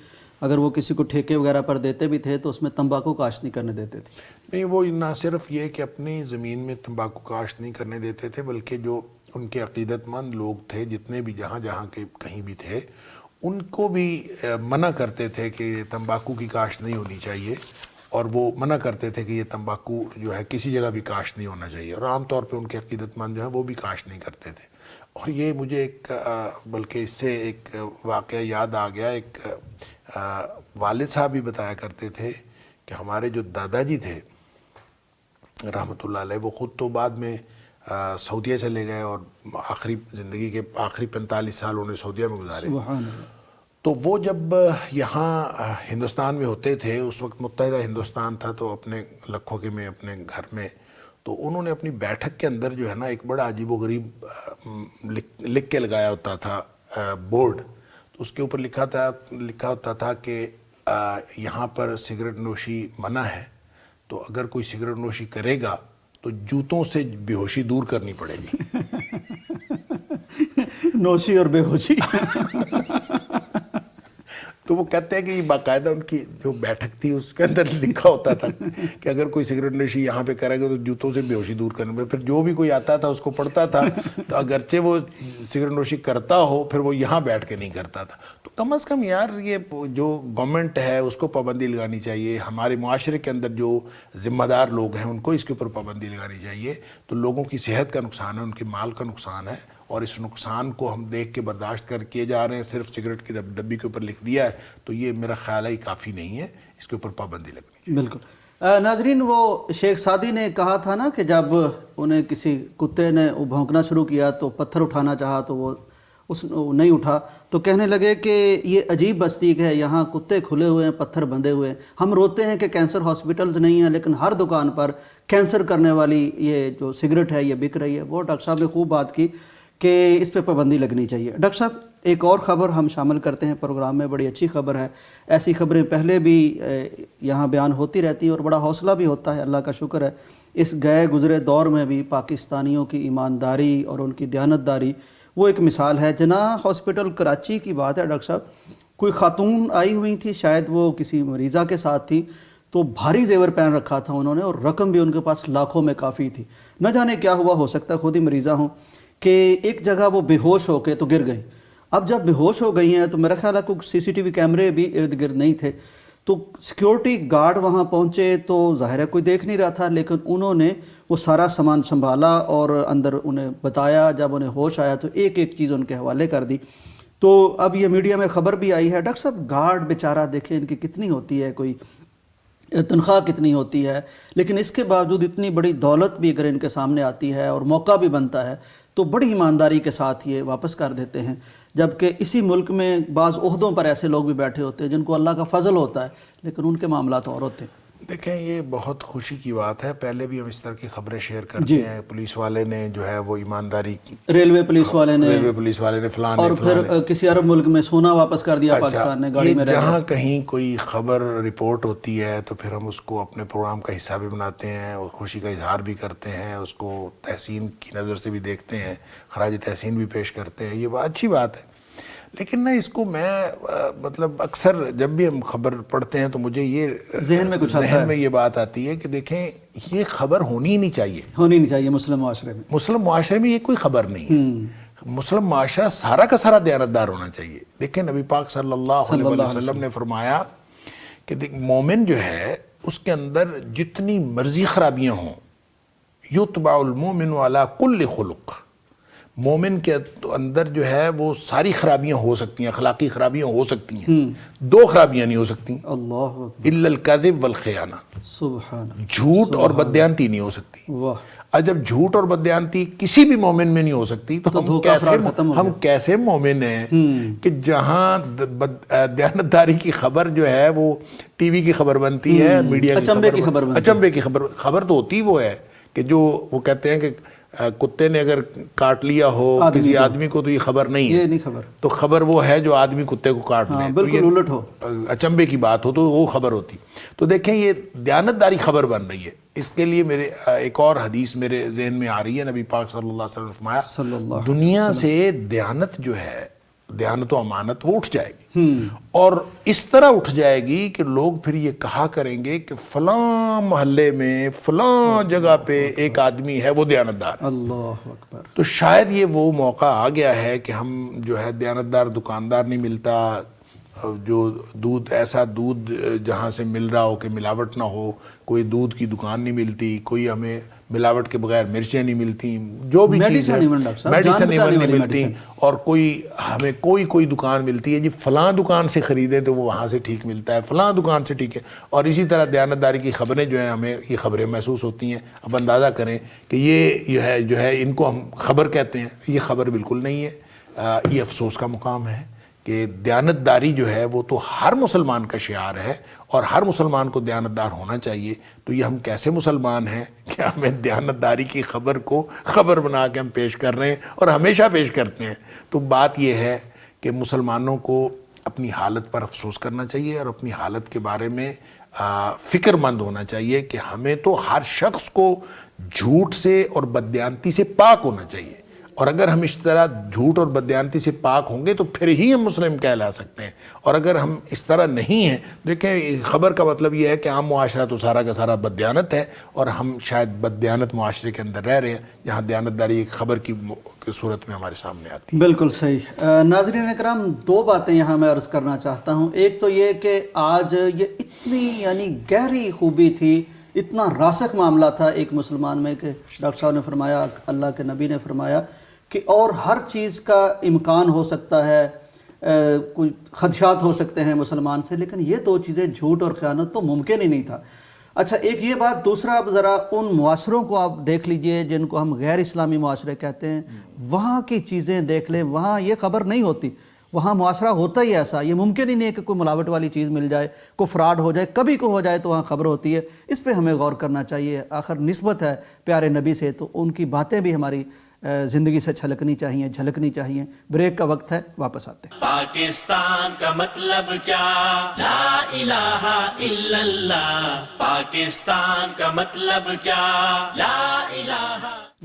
اگر وہ کسی کو ٹھیکے وغیرہ پر دیتے بھی تھے تو اس میں تمباکو کاشت نہیں کرنے دیتے تھے. نہیں، وہ نہ صرف یہ کہ اپنی زمین میں تمباکو کاشت نہیں کرنے دیتے تھے، بلکہ جو ان کے عقیدت مند لوگ تھے جتنے بھی جہاں کے کہیں بھی تھے ان کو بھی منع کرتے تھے کہ تمباکو کی کاشت نہیں ہونی چاہیے. اور وہ منع کرتے تھے کہ یہ تمباکو جو ہے کسی جگہ بھی کاشت نہیں ہونا چاہیے. اور عام طور پہ ان کے عقیدت مند جو ہیں وہ بھی کاشت نہیں کرتے تھے. اور یہ مجھے ایک بلکہ اس سے ایک واقعہ یاد آ گیا. ایک والد صاحب بھی بتایا کرتے تھے کہ ہمارے جو دادا جی تھے رحمۃ اللہ علیہ، وہ خود تو بعد میں سعودیہ چلے گئے اور زندگی کے آخری 45 سال انہوں نے سعودیہ میں گزارے. سبحان اللہ. تو وہ جب یہاں ہندوستان میں ہوتے تھے، اس وقت متحدہ ہندوستان تھا، تو اپنے لکھوں کے میں اپنے گھر میں، تو انہوں نے اپنی بیٹھک کے اندر جو ہے نا ایک بڑا عجیب و غریب لکھ کے لگایا ہوتا تھا بورڈ. تو اس کے اوپر لکھا ہوتا تھا کہ یہاں پر سگریٹ نوشی منع ہے، تو اگر کوئی سگریٹ نوشی کرے گا تو جوتوں سے بے ہوشی دور کرنی پڑے گی. نوشی اور بے ہوشی. تو وہ کہتے ہیں کہ یہ باقاعدہ ان کی جو بیٹھک تھی اس کے اندر لکھا ہوتا تھا کہ اگر کوئی سگریٹ نوشی یہاں پہ کرے گا تو جوتوں سے بے ہوشی دور کرنے پڑے. پھر جو بھی کوئی آتا تھا اس کو پڑھتا تھا، تو اگرچہ وہ سگریٹ نوشی کرتا ہو پھر وہ یہاں بیٹھ کے نہیں کرتا تھا. تو کم از کم یار یہ جو گورنمنٹ ہے اس کو پابندی لگانی چاہیے. ہمارے معاشرے کے اندر جو ذمہ دار لوگ ہیں ان کو اس کے اوپر پابندی لگانی چاہیے. تو لوگوں کی صحت کا نقصان ہے، ان کے مال کا نقصان ہے، اور اس نقصان کو ہم دیکھ کے برداشت کیے جا رہے ہیں. صرف سگریٹ کی ڈبی کے اوپر لکھ دیا ہے تو یہ میرا خیال ہے کافی نہیں ہے، اس کے اوپر پابندی لگنی چاہیے. بالکل. ناظرین، وہ شیخ سعدی نے کہا تھا نا کہ جب انہیں کسی کتے نے بھونکنا شروع کیا تو پتھر اٹھانا چاہا تو وہ نہیں اٹھا، تو کہنے لگے کہ یہ عجیب بستی ہے، یہاں کتے کھلے ہوئے ہیں، پتھر بندھے ہوئے ہیں. ہم روتے ہیں کہ کینسر ہاسپٹلز نہیں ہیں، لیکن ہر دکان پر کینسر کرنے والی یہ جو سگریٹ ہے یہ بک رہی ہے. وہ ڈاکٹر صاحب نے خوب بات کی کہ اس پہ پابندی لگنی چاہیے. ڈاکٹر صاحب ایک اور خبر ہم شامل کرتے ہیں پروگرام میں، بڑی اچھی خبر ہے. ایسی خبریں پہلے بھی یہاں بیان ہوتی رہتی ہیں اور بڑا حوصلہ بھی ہوتا ہے، اللہ کا شکر ہے. اس گئے گزرے دور میں بھی پاکستانیوں کی ایمانداری اور ان کی دیانتداری وہ ایک مثال ہے. جناح ہاسپٹل کراچی کی بات ہے ڈاکٹر صاحب، کوئی خاتون آئی ہوئی تھی، شاید وہ کسی مریضہ کے ساتھ تھی، تو بھاری زیور پہن رکھا تھا انہوں نے اور رقم بھی ان کے پاس لاکھوں میں کافی تھی. نہ جانے کیا ہوا، ہو سکتا ہے خود ہی مریضہ ہوں، کہ ایک جگہ وہ بے ہوش ہو کے تو گر گئیں. اب جب بے ہوش ہو گئی ہیں تو میرا خیال ہے کوئی CCTV کیمرے بھی ارد گرد نہیں تھے، تو سیکیورٹی گارڈ وہاں پہنچے تو ظاہر ہے کوئی دیکھ نہیں رہا تھا، لیکن انہوں نے وہ سارا سامان سنبھالا اور اندر انہیں بتایا. جب انہیں ہوش آیا تو ایک ایک چیز ان کے حوالے کر دی. تو اب یہ میڈیا میں خبر بھی آئی ہے. ڈاکٹر صاحب گارڈ بیچارہ دیکھیں ان کی کتنی ہوتی ہے، کوئی تنخواہ کتنی ہوتی ہے، لیکن اس کے باوجود اتنی بڑی دولت بھی اگر ان کے سامنے آتی ہے اور موقع بھی بنتا ہے تو بڑی ایمانداری کے ساتھ یہ واپس کر دیتے ہیں. جبکہ اسی ملک میں بعض عہدوں پر ایسے لوگ بھی بیٹھے ہوتے ہیں جن کو اللہ کا فضل ہوتا ہے لیکن ان کے معاملات اور ہوتے ہیں. دیکھیں یہ بہت خوشی کی بات ہے، پہلے بھی ہم اس طرح کی خبریں شیئر کرتے ہیں. پولیس والے نے جو ہے وہ ایمانداری، ریلوے پولیس والے نے فلاں اور پھر کسی عرب ملک میں سونا واپس کر دیا پاکستان نے گاڑی میں. جہاں کہیں کوئی خبر رپورٹ ہوتی ہے تو پھر ہم اس کو اپنے پروگرام کا حصہ بھی بناتے ہیں اور خوشی کا اظہار بھی کرتے ہیں، اس کو تحسین کی نظر سے بھی دیکھتے ہیں، خراج تحسین بھی پیش کرتے ہیں. یہ بات اچھی بات ہے. لیکن نہ اس کو میں مطلب اکثر جب بھی ہم خبر پڑھتے ہیں تو مجھے یہ ذہن میں یہ بات آتی ہے کہ دیکھیں یہ خبر ہونی ہی نہیں چاہیے مسلم معاشرے میں یہ کوئی خبر نہیں ہے. مسلم معاشرہ سارا کا سارا دیانتدار ہونا چاہیے. دیکھیں نبی پاک صلی اللہ علیہ وسلم نے فرمایا کہ مومن جو ہے اس کے اندر جتنی مرضی خرابیاں ہوں، یتبع المومن علی کل خلق، مومن کے اندر جو ہے وہ ساری خرابیاں ہو سکتی ہیں، اخلاقی خرابیاں ہو سکتی ہیں، دو خرابیاں نہیں ہو سکتی، اللہ الا الکذب والخیانہ، سبحان، جھوٹ اور بددیانتی نہیں ہو سکتی. اور جب جھوٹ اور بددیانتی کسی بھی مومن میں نہیں ہو سکتی تو ہم کیسے مومن ہیں کہ جہاں دیانتداری کی خبر جو ہے وہ ٹی وی کی خبر بنتی ہے، میڈیا اچنبے کی خبر تو ہوتی وہ ہے کہ جو وہ کہتے ہیں کہ کتے نے اگر کاٹ لیا ہو کسی آدمی کو تو یہ خبر نہیں ہے، تو خبر وہ ہے جو آدمی کتے کو کاٹ لے، بالکل الٹ ہو، اچنبے کی بات ہو تو وہ خبر ہوتی. تو دیکھیں یہ دیانتداری خبر بن رہی ہے. اس کے لیے میرے ایک اور حدیث میرے ذہن میں آ رہی ہے. نبی پاک صلی اللہ علیہ وسلم نے فرمایا دنیا سے دیانت جو ہے، دیانت و امانت وہ اٹھ جائے گی، اور اس طرح اٹھ جائے گی کہ لوگ پھر یہ کہا کریں گے کہ فلاں محلے میں فلاں جگہ پہ ایک آدمی ہے وہ دیانتدار. اللہ اکبر. تو شاید یہ وہ موقع آ گیا ہے کہ ہم جو ہے دیانتدار دکاندار نہیں ملتا، جو دودھ ایسا دودھ جہاں سے مل رہا ہو کہ ملاوٹ نہ ہو، کوئی دودھ کی دکان نہیں ملتی، کوئی ہمیں ملاوٹ کے بغیر مرچیں نہیں ملتی، جو بھی چیز ہے میڈیسن ایون نہیں ملتی، اور ہمیں کوئی دکان ملتی ہے جی فلاں دکان سے خریدیں تو وہ وہاں سے ٹھیک ملتا ہے، فلاں دکان سے ٹھیک ہے. اور اسی طرح دیانتداری کی خبریں جو ہیں ہمیں یہ خبریں محسوس ہوتی ہیں. اب اندازہ کریں کہ یہ جو ہے ان کو ہم خبر کہتے ہیں، یہ خبر بالکل نہیں ہے. یہ افسوس کا مقام ہے کہ دیانتداری جو ہے وہ تو ہر مسلمان کا شعار ہے اور ہر مسلمان کو دیانتدار ہونا چاہیے. تو یہ ہم کیسے مسلمان ہیں کہ ہمیں دیانتداری کی خبر کو خبر بنا کے ہم پیش کر رہے ہیں اور ہمیشہ پیش کرتے ہیں. تو بات یہ ہے کہ مسلمانوں کو اپنی حالت پر افسوس کرنا چاہیے اور اپنی حالت کے بارے میں فکر مند ہونا چاہیے کہ ہمیں تو ہر شخص کو جھوٹ سے اور بددیانتی سے پاک ہونا چاہیے. اور اگر ہم اس طرح جھوٹ اور بددیانتی سے پاک ہوں گے تو پھر ہی ہم مسلم کہلا سکتے ہیں. اور اگر ہم اس طرح نہیں ہیں، دیکھیں خبر کا مطلب یہ ہے کہ عام معاشرہ تو سارا کا سارا بددیانت ہے، اور ہم شاید بددیانت معاشرے کے اندر رہ رہے ہیں جہاں دیانتداری ایک خبر کی صورت میں ہمارے سامنے آتی ہے. بالکل صحیح. ناظرین اکرام، دو باتیں یہاں میں عرض کرنا چاہتا ہوں. ایک تو یہ کہ آج یہ اتنی یعنی گہری خوبی تھی، اتنا راسخ معاملہ تھا ایک مسلمان میں کہ ڈاکٹر صاحب نے فرمایا، اللہ کے نبی نے فرمایا کہ اور ہر چیز کا امکان ہو سکتا ہے، کوئی خدشات ہو سکتے ہیں مسلمان سے، لیکن یہ دو چیزیں جھوٹ اور خیانت تو ممکن ہی نہیں تھا. اچھا ایک یہ بات. دوسرا اب ذرا ان معاشروں کو آپ دیکھ لیجئے جن کو ہم غیر اسلامی معاشرے کہتے ہیں، وہاں کی چیزیں دیکھ لیں. وہاں یہ خبر نہیں ہوتی، وہاں معاشرہ ہوتا ہی ایسا. یہ ممکن ہی نہیں ہے کہ کوئی ملاوٹ والی چیز مل جائے، کوئی فراڈ ہو جائے، کبھی کو ہو جائے تو وہاں خبر ہوتی ہے. اس پہ ہمیں غور کرنا چاہیے. آخر نسبت ہے پیارے نبی سے تو ان کی باتیں بھی ہماری زندگی سے چھلکنی چاہیے، جھلکنی چاہیے. بریک کا وقت ہے، واپس آتے ہیں. پاکستان کا مطلب کیا؟ لا الہ الا اللہ. پاکستان کا مطلب کیا؟ لا الہ.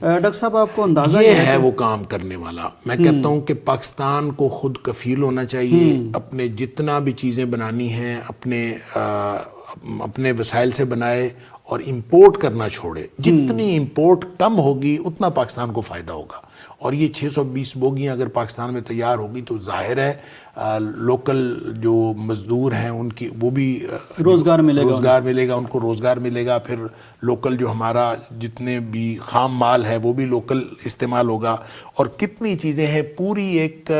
ڈاکٹر صاحب آپ کو اندازہ یہ ہے وہ کام کرنے والا. میں کہتا ہوں کہ پاکستان کو خود کفیل ہونا چاہیے, اپنے جتنا بھی چیزیں بنانی ہیں اپنے وسائل سے بنائے اور امپورٹ کرنا چھوڑے. جتنی امپورٹ کم ہوگی اتنا پاکستان کو فائدہ ہوگا. اور یہ 620 بوگیاں اگر پاکستان میں تیار ہوگی تو ظاہر ہے لوکل جو مزدور ہیں ان کی وہ بھی روزگار ملے گا, ان کو روزگار ملے گا. پھر لوکل جو ہمارا جتنے بھی خام مال ہے وہ بھی لوکل استعمال ہوگا. اور کتنی چیزیں ہیں, پوری ایک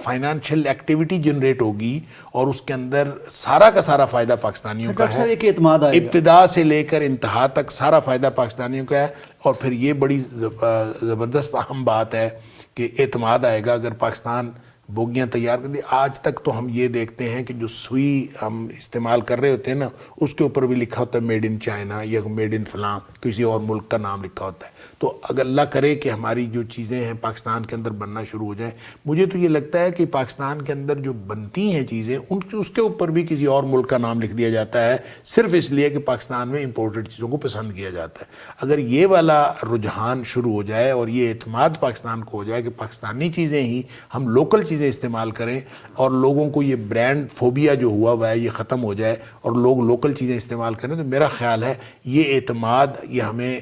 فائنانشل ایکٹیویٹی جنریٹ ہوگی اور اس کے اندر سارا کا سارا فائدہ پاکستانیوں کا ہے. ابتدا سے لے کر انتہا تک سارا فائدہ پاکستانیوں کا ہے. اور پھر یہ بڑی زبردست اہم بات ہے کہ اعتماد آئے گا اگر پاکستان بوگیاں تیار کر دی. آج تک تو ہم یہ دیکھتے ہیں کہ جو سوئی ہم استعمال کر رہے ہوتے ہیں نا, اس کے اوپر بھی لکھا ہوتا ہے میڈ ان چائنا یا میڈ ان فلاں کسی اور ملک کا نام لکھا ہوتا ہے. تو اگر اللہ کرے کہ ہماری جو چیزیں ہیں پاکستان کے اندر بننا شروع ہو جائیں, مجھے تو یہ لگتا ہے کہ پاکستان کے اندر جو بنتی ہیں چیزیں اس کے اوپر بھی کسی اور ملک کا نام لکھ دیا جاتا ہے, صرف اس لیے کہ پاکستان میں امپورٹڈ چیزوں کو پسند کیا جاتا ہے. اگر یہ والا رجحان شروع ہو جائے اور یہ اعتماد پاکستان کو ہو جائے کہ پاکستانی چیزیں ہی ہم لوکل چیزیں استعمال کریں اور لوگوں کو یہ برانڈ فوبیا جو ہوا ہے یہ ختم ہو جائے اور لوگ لوکل چیزیں استعمال کریں, تو میرا خیال ہے یہ اعتماد یہ ہمیں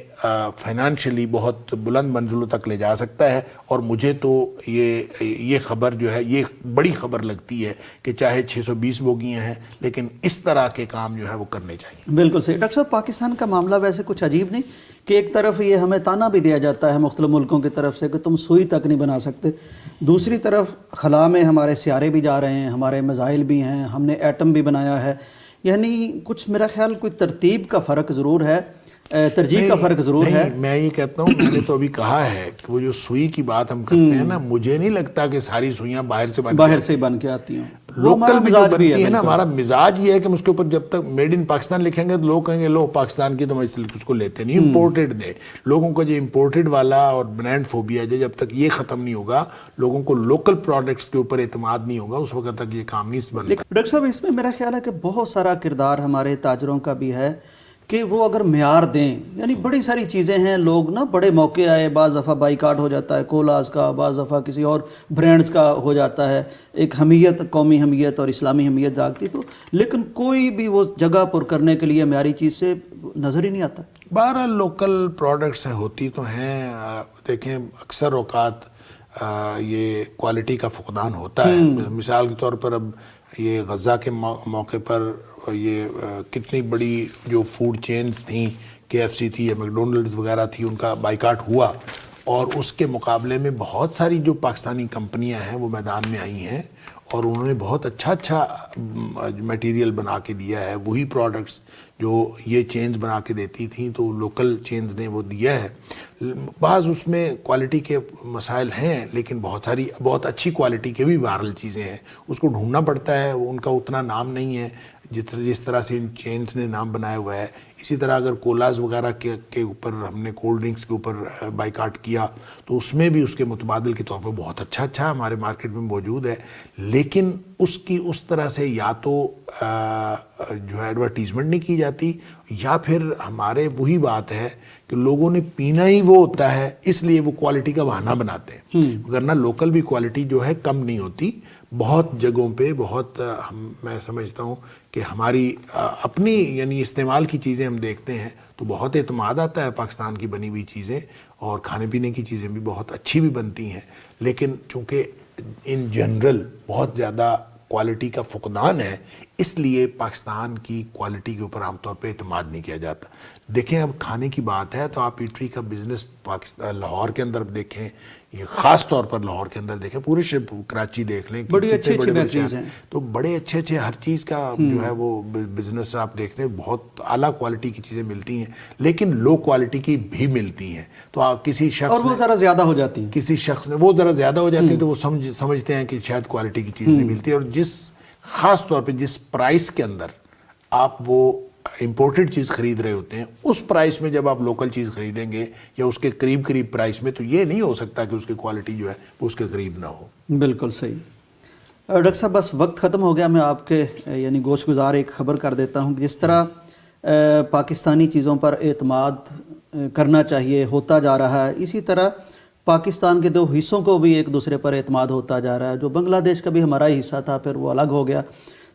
فائنانشلی بہت بلند منزلوں تک لے جا سکتا ہے. اور مجھے تو یہ خبر جو ہے یہ بڑی خبر لگتی ہے کہ چاہے 620 بوگیاں ہیں لیکن اس طرح کے کام جو ہے وہ کرنے چاہیے. بالکل صحیح. ڈاکٹر صاحب پاکستان کا معاملہ ویسے کچھ عجیب نہیں کہ ایک طرف یہ ہمیں تانا بھی دیا جاتا ہے مختلف ملکوں کی طرف سے کہ تم سوئی تک نہیں بنا سکتے, دوسری طرف خلا میں ہمارے سیارے بھی جا رہے ہیں, ہمارے میزائل بھی ہیں, ہم نے ایٹم بھی بنایا ہے. یعنی کچھ میرا خیال کوئی ترتیب کا فرق ضرور ہے, ترجیح کا فرق ضرور ہے. میں یہ کہتا ہوں, میں نے تو ابھی کہا ہے کہ وہ جو سوئی کی بات ہم کرتے ہیں نا, مجھے نہیں لگتا کہ ساری سوئیاں باہر سے بن کے آتی ہیں. لوکل بھی جو بنتی ہے نا, ہمارا مزاج یہ ہے کہ ہم اس کے اوپر جب تک میڈ ان پاکستان لکھیں گے تو لوگ کہیں گے لو پاکستان کی, تو اس کو لیتے نہیں, امپورٹڈ دے. لوگوں کو جو امپورٹڈ والا اور برانڈ فوبیا ہے جب تک یہ ختم نہیں ہوگا, لوگوں کو لوکل پروڈکٹس کے اوپر اعتماد نہیں ہوگا, اس وقت تک یہ کام نہیں بنے گا. ڈاکٹر صاحب اس میں میرا خیال ہے کہ بہت سارا کردار ہمارے تاجروں کا بھی ہے کہ وہ اگر معیار دیں. یعنی بڑی ساری چیزیں ہیں, لوگ نا بڑے موقع آئے, بعض دفعہ بائیکاٹ ہو جاتا ہے کولاز کا, بعض دفعہ کسی اور برانڈز کا ہو جاتا ہے, ایک حمیت, قومی حمیت اور اسلامی حمیت جاگتی, تو لیکن کوئی بھی وہ جگہ پر کرنے کے لیے معیاری چیز سے نظر ہی نہیں آتا. بہرحال لوکل پروڈکٹس ہوتی تو ہیں. دیکھیں اکثر اوقات یہ کوالٹی کا فقدان ہوتا ہے. مثال کے طور پر اب یہ غزہ کے موقع پر یہ کتنی بڑی جو فوڈ چینز تھیں, KFC تھی یا میکڈونلڈز وغیرہ تھی, ان کا بائیکاٹ ہوا اور اس کے مقابلے میں بہت ساری جو پاکستانی کمپنیاں ہیں وہ میدان میں آئی ہیں اور انہوں نے بہت اچھا میٹیریل بنا کے دیا ہے. وہی پروڈکٹس جو یہ چینز بنا کے دیتی تھیں تو لوکل چینز نے وہ دیا ہے. بعض اس میں کوالٹی کے مسائل ہیں لیکن بہت اچھی کوالٹی کے بھی وائرل چیزیں ہیں, اس کو ڈھونڈنا پڑتا ہے. ان کا اتنا نام نہیں ہے جس طرح سے ان چینز نے نام بنایا ہوا ہے. اسی طرح اگر کولاز وغیرہ کے اوپر ہم نے کولڈ ڈرنکس کے اوپر بائیکاٹ کیا تو اس میں بھی اس کے متبادل کے طور پر بہت اچھا ہمارے مارکیٹ میں موجود ہے, لیکن اس کی اس طرح سے یا تو جو ہے ایڈورٹیزمنٹ نہیں کی جاتی یا پھر ہمارے وہی بات ہے کہ لوگوں نے پینا ہی وہ ہوتا ہے اس لیے وہ کوالٹی کا بہانہ بناتے ہیں. ورنہ لوکل بھی کوالٹی جو ہے کم نہیں ہوتی. بہت جگہوں پہ میں سمجھتا ہوں کہ ہماری اپنی یعنی استعمال کی چیزیں ہم دیکھتے ہیں تو بہت اعتماد آتا ہے پاکستان کی بنی ہوئی چیزیں, اور کھانے پینے کی چیزیں بھی بہت اچھی بھی بنتی ہیں. لیکن چونکہ ان جنرل بہت زیادہ کوالٹی کا فقدان ہے اس لیے پاکستان کی کوالٹی کے اوپر عام طور پہ اعتماد نہیں کیا جاتا. دیکھیں اب کھانے کی بات ہے تو آپ ایٹری کا بزنس لاہور کے اندر دیکھیں, یہ خاص طور پر لاہور کے اندر دیکھیں, پورے کراچی دیکھ لیں, بڑی اچھی چیز ہیں تو بڑے اچھے ہر چیز کا جو ہے وہ بزنس آپ دیکھ لیں, بہت اعلیٰ کوالٹی کی چیزیں ملتی ہیں لیکن لو کوالٹی کی بھی ملتی ہیں. تو آپ کسی شخص اور وہ ذرا زیادہ ہو جاتی ہیں, کسی شخص نے وہ ذرا زیادہ ہو جاتی ہے تو وہ سمجھتے ہیں کہ شاید کوالٹی کی چیز نہیں ملتی. اور خاص طور پہ جس پرائس کے اندر آپ وہ امپورٹڈ چیز خرید رہے ہوتے ہیں اس پرائس میں جب آپ لوکل چیز خریدیں گے یا اس کے قریب پرائس میں, تو یہ نہیں ہو سکتا کہ اس کی کوالٹی جو ہے وہ اس کے قریب نہ ہو. بالکل صحیح. ڈاکٹر صاحب بس وقت ختم ہو گیا, میں آپ کے یعنی گوش گزار ایک خبر کر دیتا ہوں کہ جس طرح پاکستانی چیزوں پر اعتماد کرنا چاہیے ہوتا جا رہا ہے. اسی طرح پاکستان کے 2 حصوں کو بھی ایک دوسرے پر اعتماد ہوتا جا رہا ہے. جو بنگلہ دیش کا بھی ہمارا ہی حصہ تھا پھر وہ الگ ہو گیا.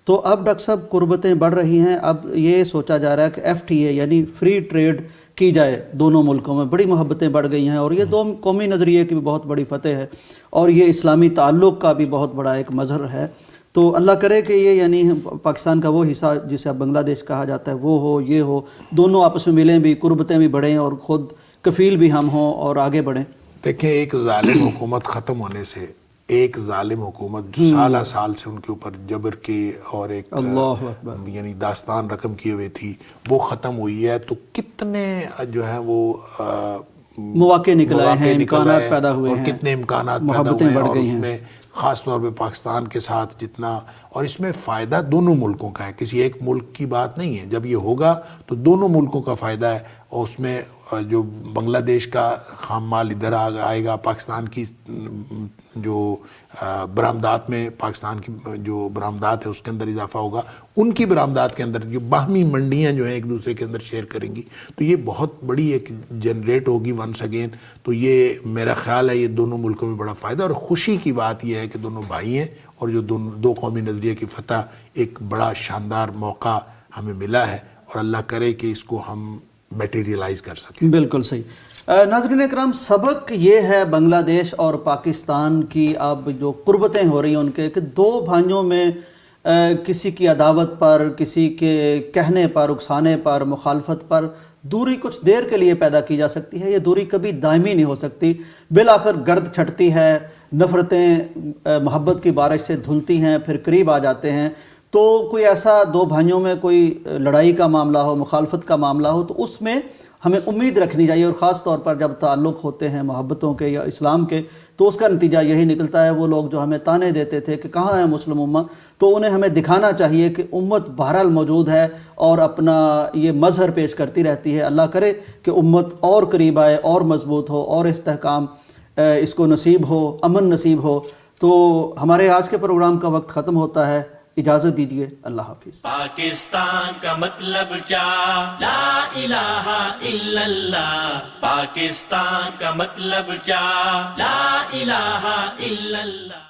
تو اب ڈاکٹر صاحب قربتیں بڑھ رہی ہیں. اب یہ سوچا جا رہا ہے کہ FTA یعنی فری ٹریڈ کی جائے دونوں ملکوں میں. بڑی محبتیں بڑھ گئی ہیں اور یہ 2 قومی نظریے کی بھی بہت بڑی فتح ہے اور یہ اسلامی تعلق کا بھی بہت بڑا ایک مظہر ہے. تو اللہ کرے کہ یہ یعنی پاکستان کا وہ حصہ جسے اب بنگلہ دیش کہا جاتا ہے وہ ہو یہ ہو, دونوں آپس میں ملیں بھی, قربتیں بھی بڑھیں اور خود کفیل بھی ہم ہوں اور آگے بڑھیں. دیکھیں ایک ظالم حکومت ختم ہونے سے ایک ظالم حکومت جو سالہ سال سے ان کے اوپر جبر کے اور ایک اللہ اکبر یعنی داستان رقم کیے ہوئے تھی وہ ختم ہوئی ہے. تو کتنے جو ہیں وہ مواقع نکل آئے ہیں, امکانات پیدا ہوئے ہیں, اور کتنے امکانات پیدا محبتیں ہوئے ہیں. بڑھ اور گئی اس ہیں. میں خاص طور پہ پاکستان کے ساتھ جتنا, اور اس میں فائدہ دونوں ملکوں کا ہے, کسی ایک ملک کی بات نہیں ہے. جب یہ ہوگا تو دونوں ملکوں کا فائدہ ہے. اور اس میں جو بنگلہ دیش کا خام مال ادھر آئے گا, پاکستان کی جو برآمدات میں پاکستان کی جو برآمدات ہے اس کے اندر اضافہ ہوگا, ان کی برآمدات کے اندر جو باہمی منڈیاں جو ہیں ایک دوسرے کے اندر شیئر کریں گی, تو یہ بہت بڑی ایک جنریٹ ہوگی ونس اگین. تو یہ میرا خیال ہے یہ دونوں ملکوں میں بڑا فائدہ. اور خوشی کی بات یہ ہے کہ دونوں بھائی ہیں اور جو 2 قومی نظریے کی فتح ایک بڑا شاندار موقع ہمیں ملا ہے, اور اللہ کرے کہ اس کو ہم میٹیریلائز کر سکیں. بالکل صحیح. ناظرین اکرام, سبق یہ ہے بنگلہ دیش اور پاکستان کی اب جو قربتیں ہو رہی ہیں ان کے, کہ 2 بھائیوں میں کسی کی عداوت پر, کسی کے کہنے پر, اکسانے پر, مخالفت پر دوری کچھ دیر کے لیے پیدا کی جا سکتی ہے. یہ دوری کبھی دائمی نہیں ہو سکتی. بالآخر گرد چھٹتی ہے, نفرتیں محبت کی بارش سے دھلتی ہیں, پھر قریب آ جاتے ہیں. تو کوئی ایسا 2 بھائیوں میں کوئی لڑائی کا معاملہ ہو, مخالفت کا معاملہ ہو, تو اس میں ہمیں امید رکھنی چاہیے. اور خاص طور پر جب تعلق ہوتے ہیں محبتوں کے یا اسلام کے, تو اس کا نتیجہ یہی نکلتا ہے. وہ لوگ جو ہمیں تانے دیتے تھے کہ کہاں ہے مسلم امت, تو انہیں ہمیں دکھانا چاہیے کہ امت بہرحال موجود ہے اور اپنا یہ مظہر پیش کرتی رہتی ہے. اللہ کرے کہ امت اور قریب آئے, اور مضبوط ہو, اور استحکام اس کو نصیب ہو, امن نصیب ہو. تو ہمارے آج کے پروگرام کا وقت ختم ہوتا ہے. اجازت دیجیے. اللہ حافظ. پاکستان کا مطلب کیا؟ لا الہ الا اللہ. پاکستان کا مطلب کیا؟ لا الہ الا اللہ.